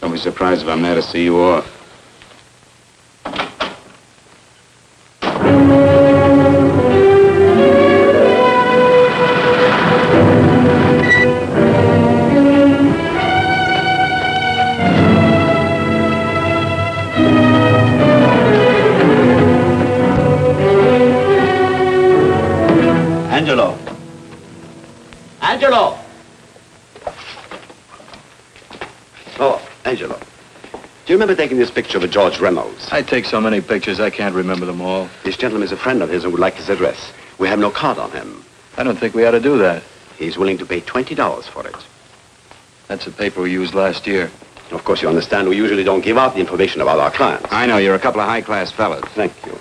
Don't be surprised if I'm there to see you off. Angelo. Angelo! Angelo, do you remember taking this picture of a George Reynolds? I take so many pictures, I can't remember them all. This gentleman is a friend of his and would like his address. We have no card on him. I don't think we ought to do that. He's willing to pay $20 for it. That's the paper we used last year. Of course, you understand, we usually don't give out the information about our clients. I know, you're a couple of high-class fellas. Thank you.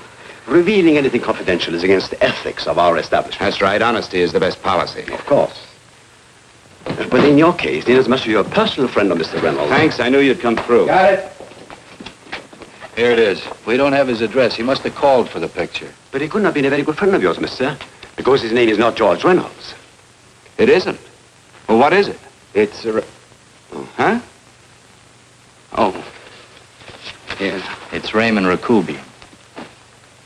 Revealing anything confidential is against the ethics of our establishment. That's right. Honesty is the best policy. Of course. But in your case, inasmuch as you're a personal friend of Mr. Reynolds... Thanks. I knew you'd come through. Got it. Here it is. We don't have his address. He must have called for the picture. But he couldn't have been a very good friend of yours, mister. Because his name is not George Reynolds. It isn't? Well, what is it? It's a... Huh? Oh. Yeah. It's Raymond Rakubian.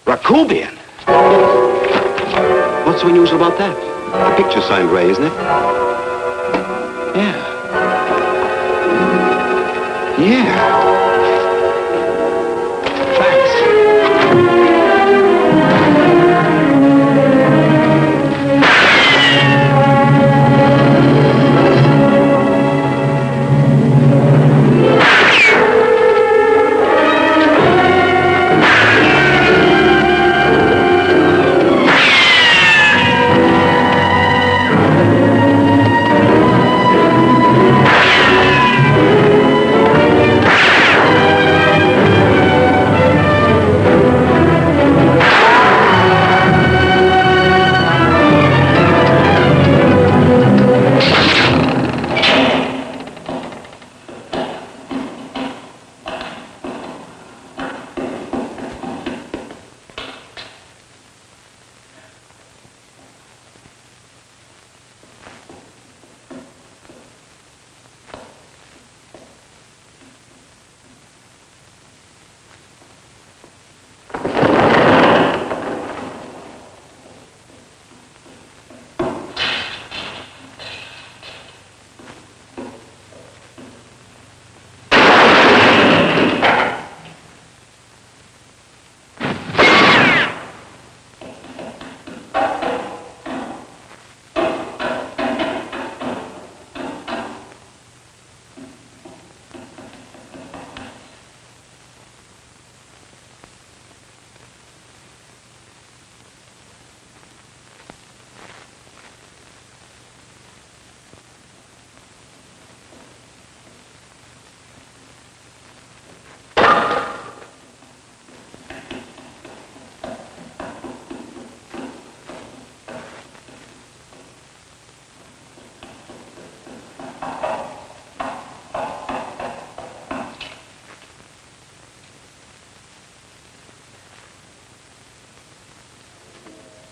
Rakubian? What's so unusual about that? The picture's signed Ray, isn't it? Yeah. Yeah.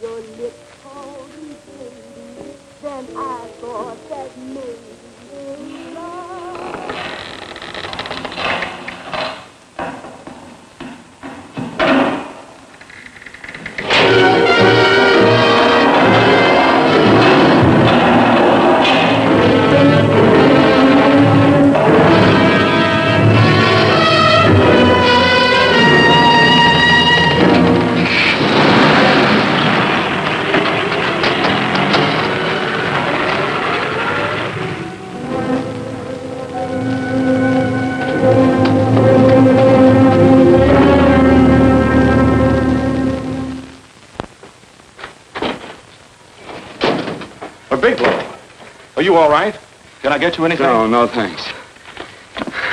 Your lips called me baby, then I thought that maybe love. Are you all right? Can I get you anything? No, thanks.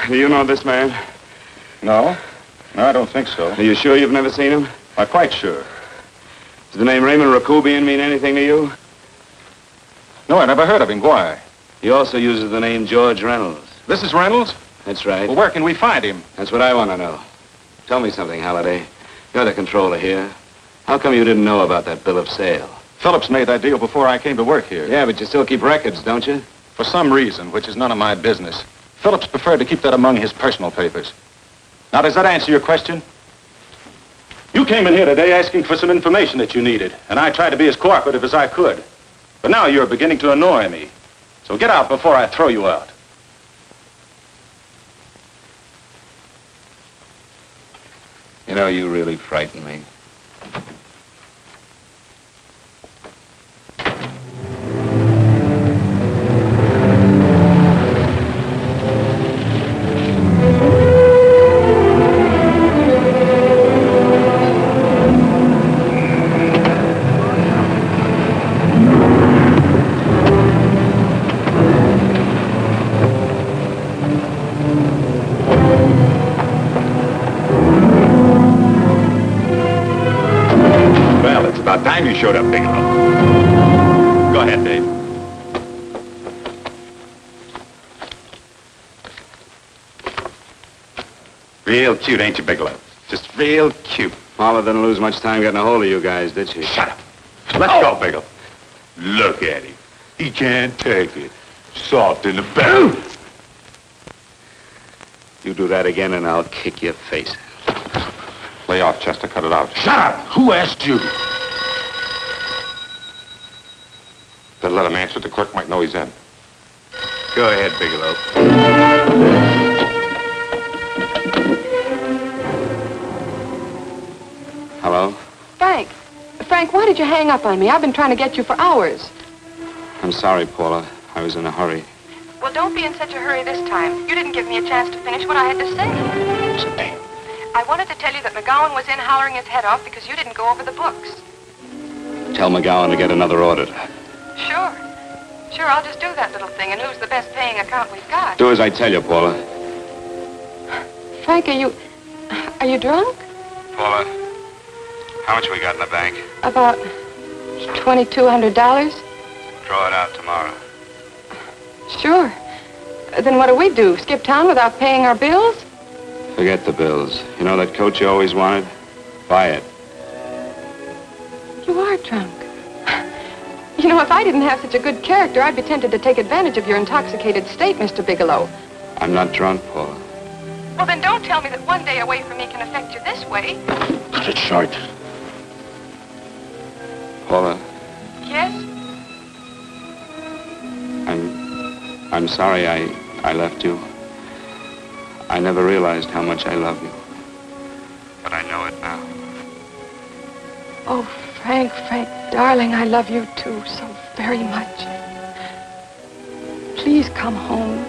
Do you know this man? No. No, I don't think so. Are you sure you've never seen him? I'm quite sure. Does the name Raymond Rakubian mean anything to you? No, I never heard of him. Why? He also uses the name George Reynolds. This is Reynolds? That's right. Well, where can we find him? That's what I want to know. Tell me something, Halliday. You're the controller here. How come you didn't know about that bill of sale? Phillips made that deal before I came to work here. Yeah, but you still keep records, don't you? For some reason, which is none of my business, Phillips preferred to keep that among his personal papers. Now, does that answer your question? You came in here today asking for some information that you needed, and I tried to be as cooperative as I could. But now you're beginning to annoy me. So get out before I throw you out. You know, you really frighten me. Go ahead, Dave. Real cute, ain't you, Bigelow? Just real cute. Paula didn't lose much time getting a hold of you guys, did she? Shut up. Let's go, Bigelow. Look at him. He can't take it. Soft in the back. You do that again and I'll kick your face. Lay off, Chester. Cut it out. Shut up! Who asked you? Better let him answer. The clerk might know he's in. Go ahead, Bigelow. Hello? Frank. Frank, why did you hang up on me? I've been trying to get you for hours. I'm sorry, Paula. I was in a hurry. Well, don't be in such a hurry this time. You didn't give me a chance to finish what I had to say. I wanted to tell you that McGowan was in hollering his head off because you didn't go over the books. Tell McGowan to get another auditor. Sure. Sure, I'll just do that little thing and lose the best paying account we've got. Do as I tell you, Paula. Frank, are you drunk? Paula, how much we got in the bank? About $2,200. Draw it out tomorrow. Sure. Then what do? Skip town without paying our bills? Forget the bills. You know that coat you always wanted? Buy it. You are drunk. You know, if I didn't have such a good character, I'd be tempted to take advantage of your intoxicated state, Mr. Bigelow. I'm not drunk, Paula. Well, then don't tell me that one day away from me can affect you this way. Cut it short. Paula, Yes? I'm sorry I left you. I never realized how much I love you. But I know it now. Oh, Frank, darling, I love you too so very much. Please come home.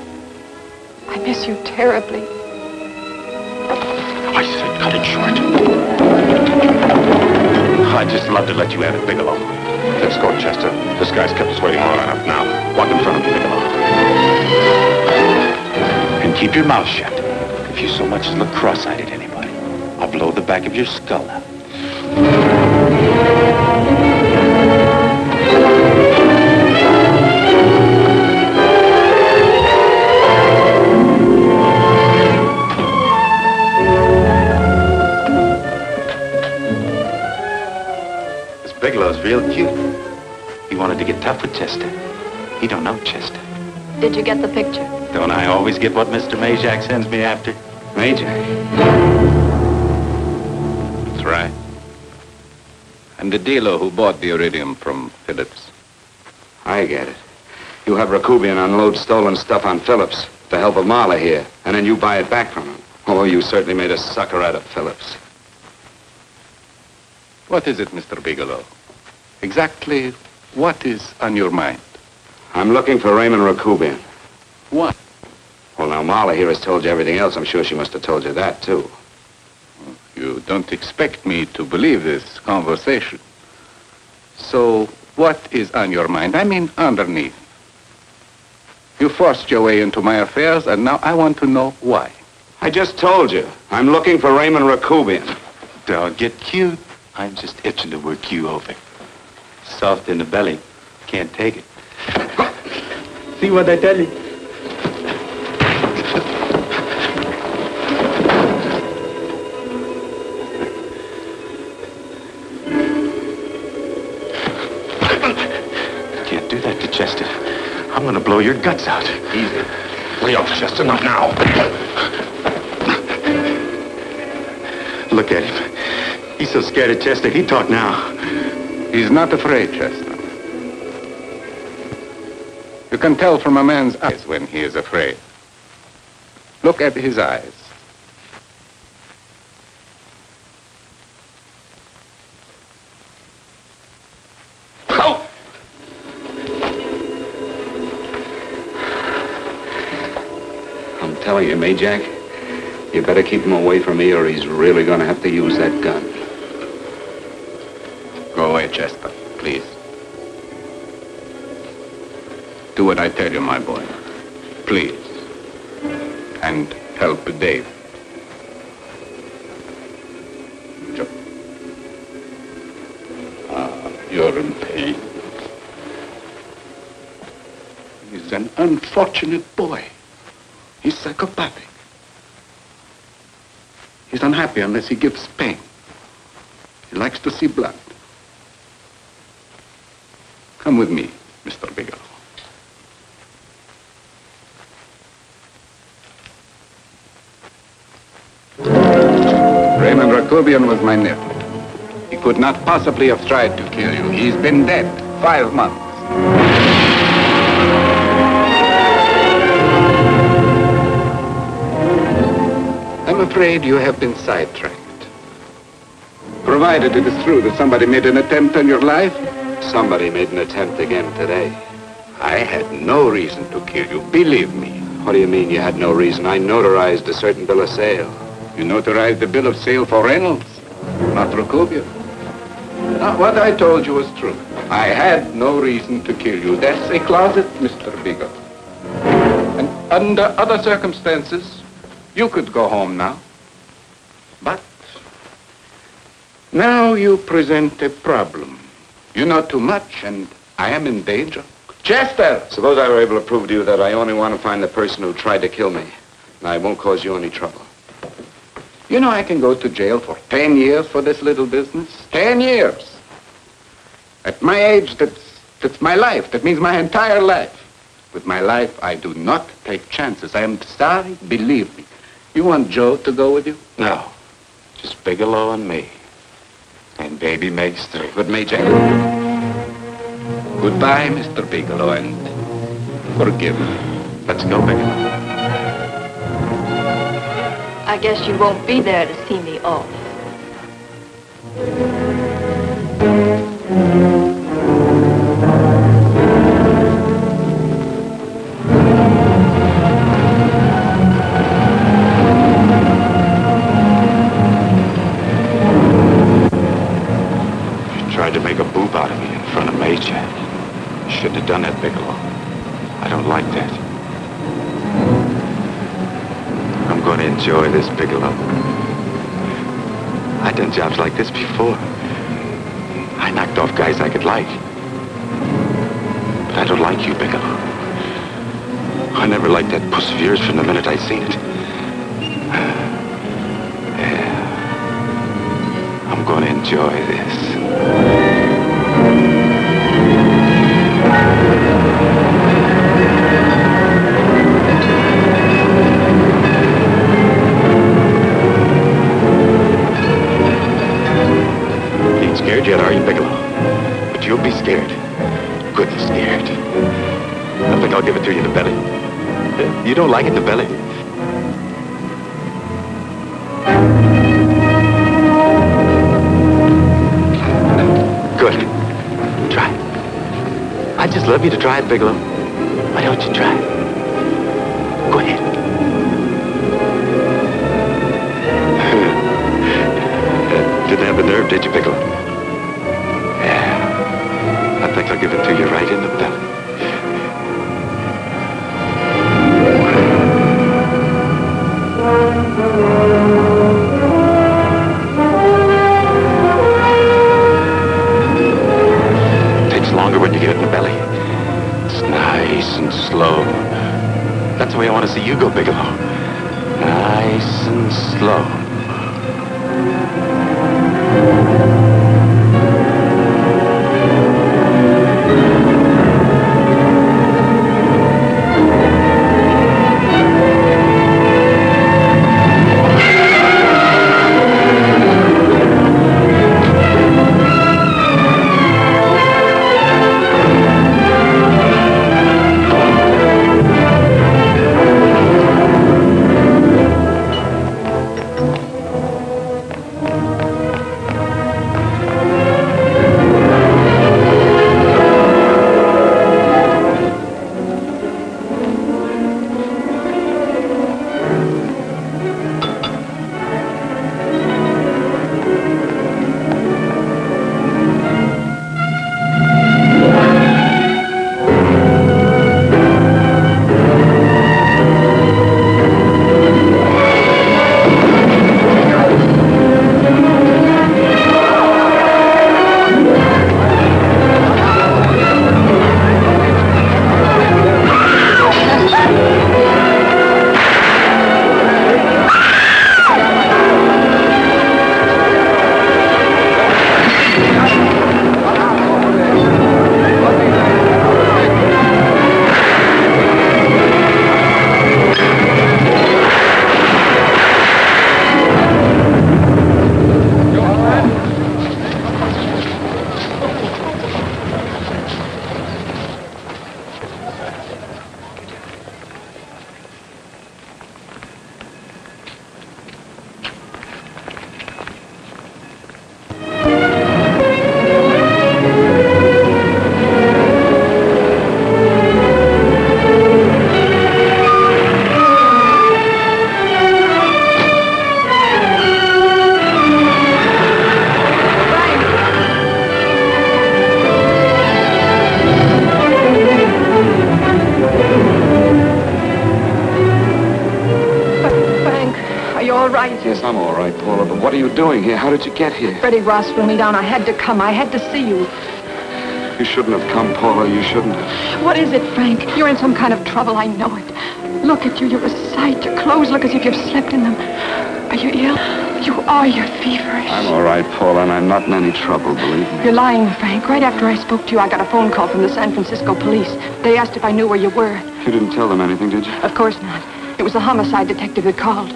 I miss you terribly. I said cut it short. I'd just love to let you have it, Bigelow. Let's go, Chester. This guy's kept us waiting long enough now. Walk in front of me, Bigelow. And keep your mouth shut. If you so much as look cross-eyed at anybody, I'll blow the back of your skull out. This Bigelow's real cute. He wanted to get tough with Chester. He don't know Chester. Did you get the picture? Don't I always get what Mr. Majak sends me after? Majak? That's right. I'm the dealer who bought the iridium from Phillips. I get it. You have Rakubian unload stolen stuff on Phillips with the help of Marla here, and then you buy it back from him. Oh, you certainly made a sucker out of Phillips. What is it, Mr. Bigelow? Exactly what is on your mind? I'm looking for Raymond Rakubian. What? Well, now, Marla here has told you everything else. I'm sure she must have told you that, too. You don't expect me to believe this conversation. So, what is on your mind? I mean, underneath. You forced your way into my affairs, and now I want to know why. I just told you. I'm looking for Raymond Rakubian. Don't get cute. I'm just itching to work you over. Soft in the belly. Can't take it. See what I tell you? Can't do that to Chester. I'm gonna blow your guts out. Easy. Lay off, Chester, not now. Look at him. He's so scared of Chester, he talk now. He's not afraid, Chester. You can tell from a man's eyes when he is afraid. Look at his eyes. Oh! I'm telling you, Majak, you better keep him away from me or he's really going to have to use that gun. Go away, Chester, please. Do what I tell you, my boy. Please. And help Dave. You're in pain. an unfortunate boy. He's psychopathic. He's unhappy unless he gives pain. He likes to see blood. Come with me, Mr. Bigelow. Raymond Rakubian was my nephew. He could not possibly have tried to kill you. He's been dead 5 months. I'm afraid you have been sidetracked. Provided it is true that somebody made an attempt on your life. Somebody made an attempt again today. I had no reason to kill you, believe me. What do you mean you had no reason? I notarized a certain bill of sale. You notarized the bill of sale for Reynolds, not Rakubian. Now, what I told you was true. I had no reason to kill you. That's a closet, Mr. Bigelow. And under other circumstances, you could go home now. But now you present a problem. You know too much, and I am in danger. Chester! Suppose I were able to prove to you that I only want to find the person who tried to kill me. And I won't cause you any trouble. You know I can go to jail for 10 years for this little business. 10 years. At my age, that's my life. That means my entire life. With my life, I do not take chances. I am sorry, believe me. You want Joe to go with you? No. Just Bigelow and me. And baby makes 3. But Major... Goodbye, Mr. Bigelow, and forgive me. Let's go, Bigelow. I guess you won't be there to see me off. You tried to make a boob out of me in front of Major. You shouldn't have done that, Bigelow. I don't like that. I'm going to enjoy this, Bigelow. I've done jobs like this before. I knocked off guys I could like. But I don't like you, Bigelow. I never liked that puss of yours from the minute I seen it. Yeah. I'm going to enjoy this. Scared yet, are you, Bigelow? But you'll be scared. Good and scared. I think I'll give it to you in the belly. You don't like it in the belly? Good. Try it. I'd just love you to try it, Bigelow. Why don't you try it? Go ahead. Didn't have the nerve, did you, Bigelow? I think I'll give it to you right in the belly. It takes longer when you get it in the belly. It's nice and slow. That's the way I want to see you go, Bigelow. Nice and slow. I'm all right, Paula, but what are you doing here? How did you get here? Freddie Ross flew me down. I had to come. I had to see you. You shouldn't have come, Paula. You shouldn't have. What is it, Frank? You're in some kind of trouble. I know it. Look at you. You're a sight. Your clothes look as if you've slept in them. Are you ill? You are. You're feverish. I'm all right, Paula, and I'm not in any trouble, believe me. You're lying, Frank. Right after I spoke to you, I got a phone call from the San Francisco police. They asked if I knew where you were. You didn't tell them anything, did you? Of course not. It was the homicide detective that called.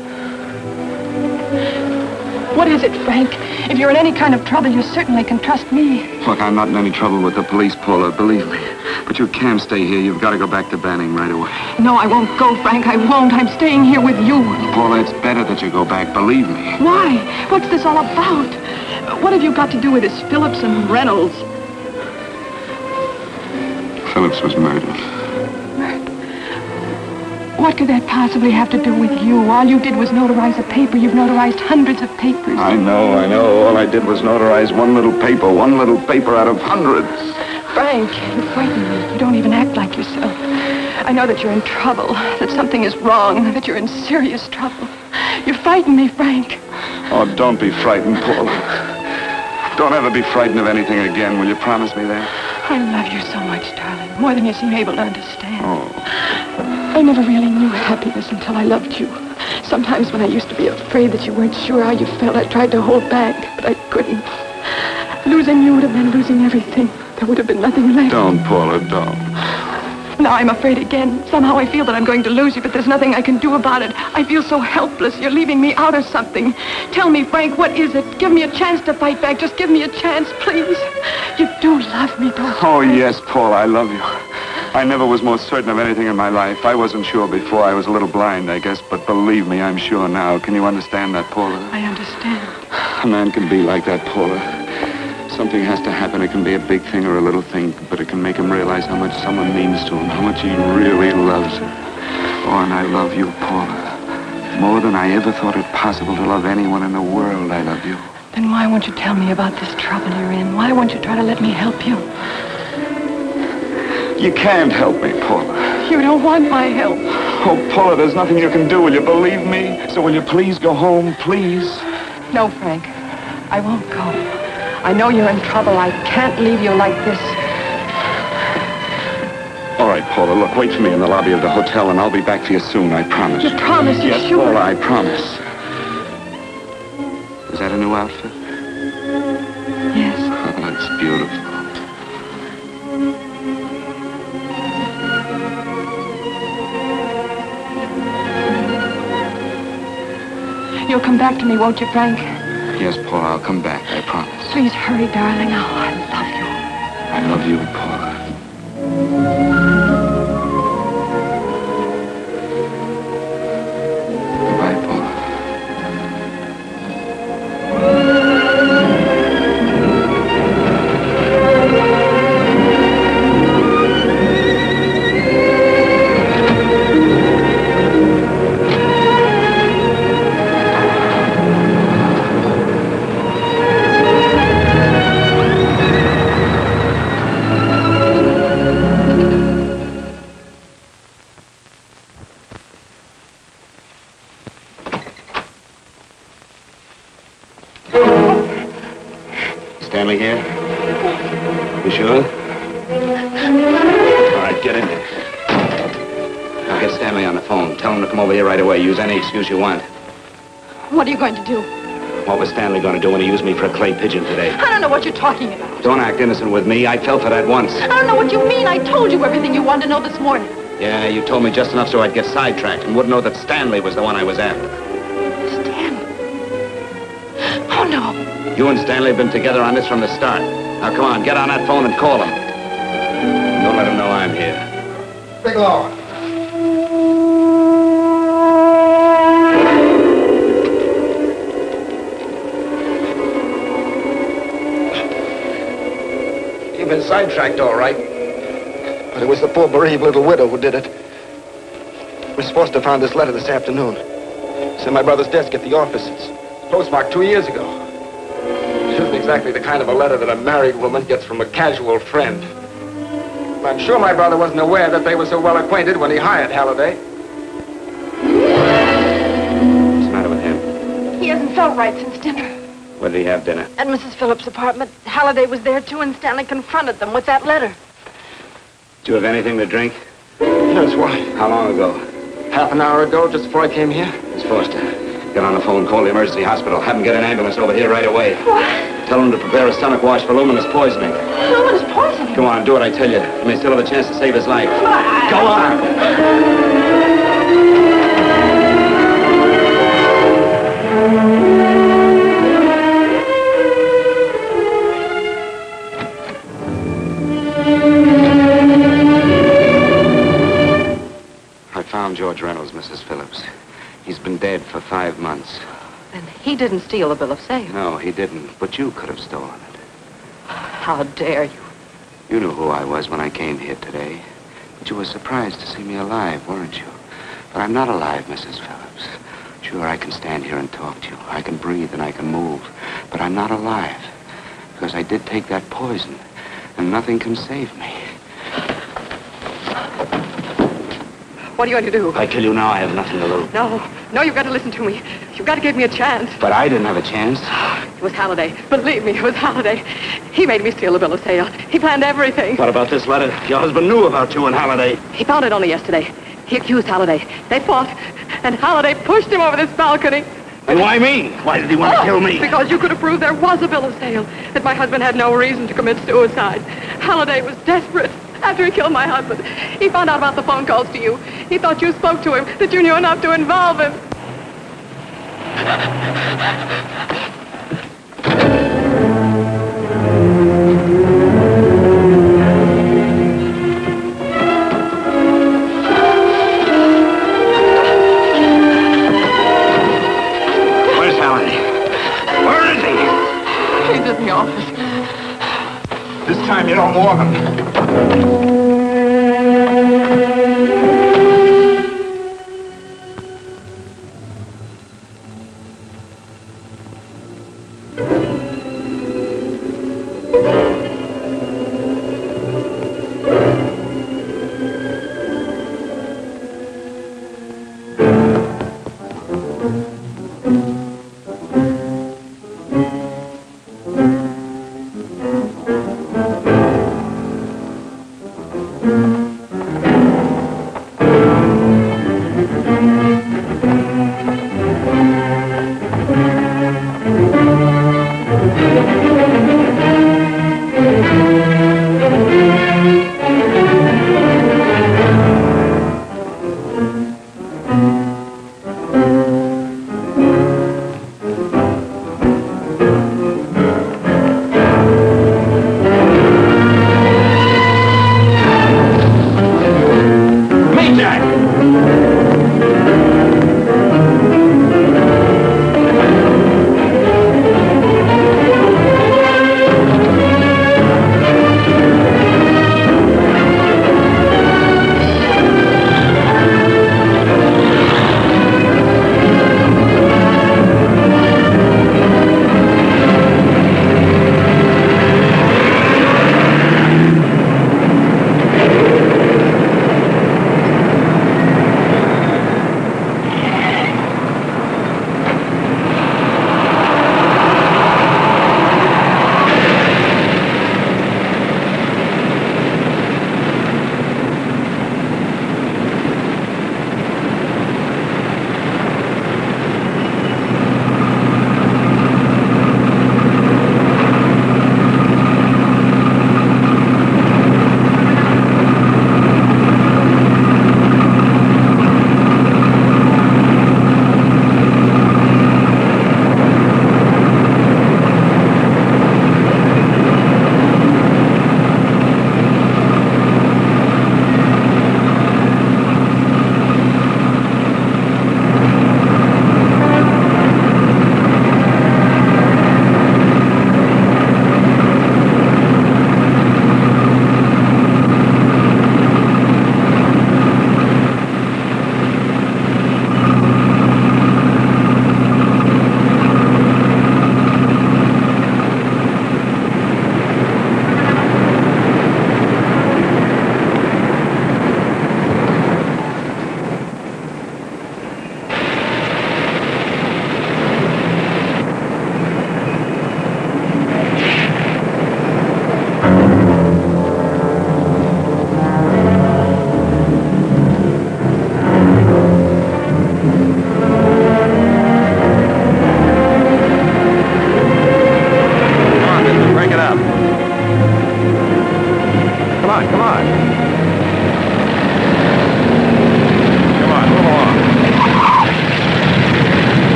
What is it, Frank? If you're in any kind of trouble, you certainly can trust me. Look, I'm not in any trouble with the police, Paula, believe me. But you can't stay here. You've got to go back to Banning right away. No, I won't go, Frank. I won't. I'm staying here with you. Paula, it's better that you go back, believe me. Why? What's this all about? What have you got to do with this Phillips and Reynolds? Phillips was murdered. What could that possibly have to do with you? All you did was notarize a paper. You've notarized hundreds of papers. I know. All I did was notarize one little paper out of hundreds. Frank, you frighten me. You don't even act like yourself. I know that you're in trouble, that something is wrong, that you're in serious trouble. You frighten me, Frank. Oh, don't be frightened, Paula. Don't ever be frightened of anything again. Will you promise me that? I love you so much, darling. More than you seem able to understand. Oh. I never really knew happiness until I loved you. Sometimes when I used to be afraid that you weren't sure how you felt, I tried to hold back, but I couldn't. Losing you would have been losing everything. There would have been nothing left. Don't, Paula, don't. Now I'm afraid again. Somehow I feel that I'm going to lose you, but there's nothing I can do about it. I feel so helpless. You're leaving me out of something. Tell me, Frank, what is it? Give me a chance to fight back. Just give me a chance, please. You do love me, don't you? Oh, yes, Paula, I love you. I never was more certain of anything in my life. I wasn't sure before. I was a little blind, I guess, but believe me, I'm sure now. Can you understand that, Paula? I understand. A man can be like that, Paula. Something has to happen. It can be a big thing or a little thing, but it can make him realize how much someone means to him, how much he really loves her. Oh, and I love you, Paula. More than I ever thought it possible to love anyone in the world, I love you. Then why won't you tell me about this trouble you're in? Why won't you try to let me help you? You can't help me, Paula. You don't want my help. Oh, Paula, there's nothing you can do. Will you believe me? So will you please go home, please? No, Frank. I won't go. I know you're in trouble. I can't leave you like this. All right, Paula, look, wait for me in the lobby of the hotel, and I'll be back for you soon, I promise. You promise? You're yes, sure? Paula, I promise. Is that a new outfit? Yes. Oh, it's beautiful. You'll come back to me, won't you, Frank? Yes, Paula, I'll come back, I promise. Please hurry, darling. Oh, I love you. I love you, Paula. Goodbye, Paula. Stanley here? You sure? All right, get in there. Now get Stanley on the phone. Tell him to come over here right away. Use any excuse you want. What are you going to do? What was Stanley going to do when he used me for a clay pigeon today? I don't know what you're talking about. Don't act innocent with me. I fell for that once. I don't know what you mean. I told you everything you wanted to know this morning. Yeah, you told me just enough so I'd get sidetracked and wouldn't know that Stanley was the one I was after. Stanley? Oh, no. You and Stanley have been together on this from the start. Now, come on, get on that phone and call him. Don't let him know I'm here. Bigelow. You've been sidetracked, all right. But it was the poor bereaved little widow who did it. We're supposed to have found this letter this afternoon. It's in my brother's desk at the office. It's postmarked 2 years ago. It isn't exactly the kind of a letter that a married woman gets from a casual friend. I'm sure my brother wasn't aware that they were so well acquainted when he hired Halliday. What's the matter with him? He hasn't felt right since dinner. Where did he have dinner? At Mrs. Phillips' apartment. Halliday was there, too, and Stanley confronted them with that letter. Do you have anything to drink? Yes, why? How long ago? Half an hour ago, just before I came here. Miss Foster, get on the phone, call the emergency hospital. Have them get an ambulance over here right away. What? Tell them to prepare a stomach wash for luminous poisoning. Luminous poisoning? Go on, do what I tell you. You may still have a chance to save his life. Go on! I found George Reynolds, Mrs. Phillips. He's been dead for 5 months. And he didn't steal the bill of sale. No, he didn't. But you could have stolen it. How dare you? You knew who I was when I came here today. But you were surprised to see me alive, weren't you? But I'm not alive, Mrs. Phillips. Sure, I can stand here and talk to you. I can breathe and I can move. But I'm not alive. Because I did take that poison. And nothing can save me. What are you going to do? If I kill you now, I have nothing to lose. No, you've got to listen to me. You've got to give me a chance. But I didn't have a chance. It was Halliday. Believe me, it was Halliday. He made me steal the bill of sale. He planned everything. What about this letter? Your husband knew about you and Halliday. He found it only yesterday. He accused Halliday. They fought, and Halliday pushed him over this balcony. And why me? Why did he want to kill me? Because you could have proved there was a bill of sale, that my husband had no reason to commit suicide. Halliday was desperate. After he killed my husband, he found out about the phone calls to you. He thought you spoke to him, that you knew enough to involve him. Where's Halliday? Where is he? He's in the office. This time you don't warn him.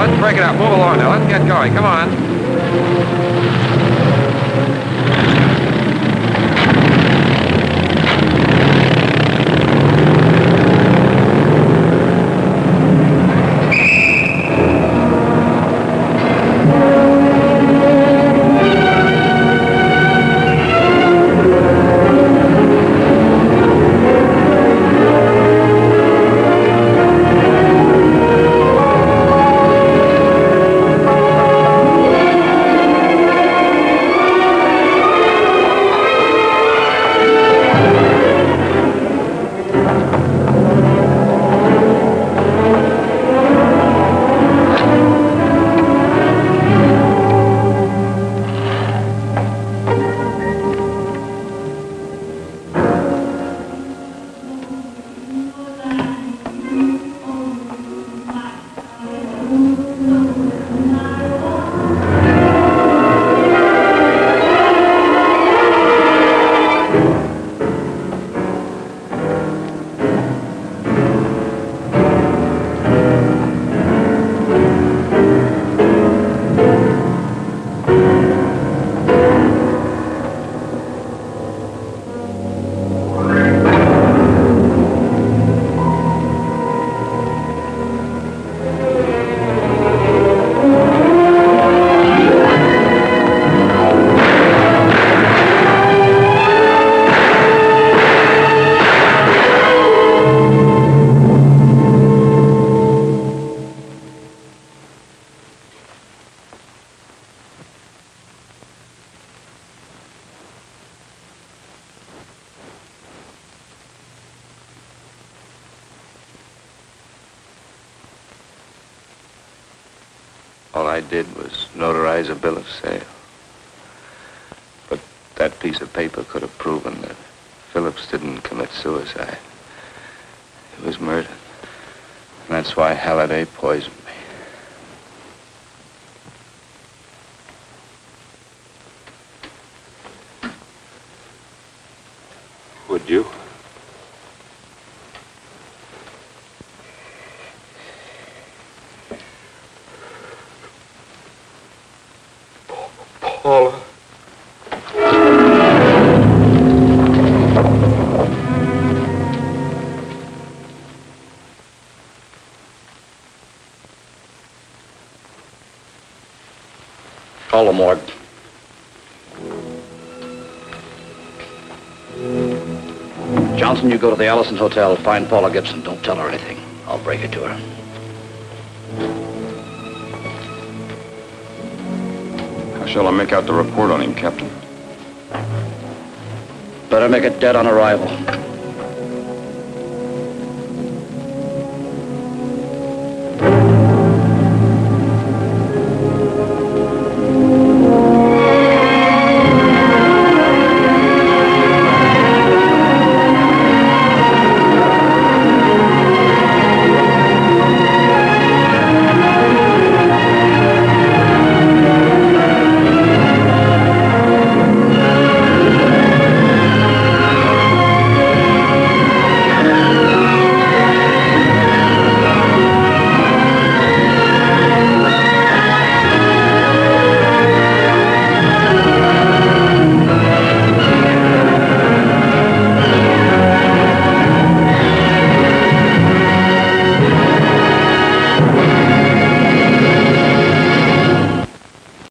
let's break it up. Move along now. Let's get going. Come on. All I did was notarize a bill of sale. But that piece of paper could have proven that Phillips didn't commit suicide. He was murdered. And that's why Halliday poisoned me. Would you? Paula. Call the morgue. Johnson, you go to the Allison Hotel, find Paula Gibson. Don't tell her anything. I'll break it to her. How shall I make out the report on him, Captain? Better make it dead on arrival.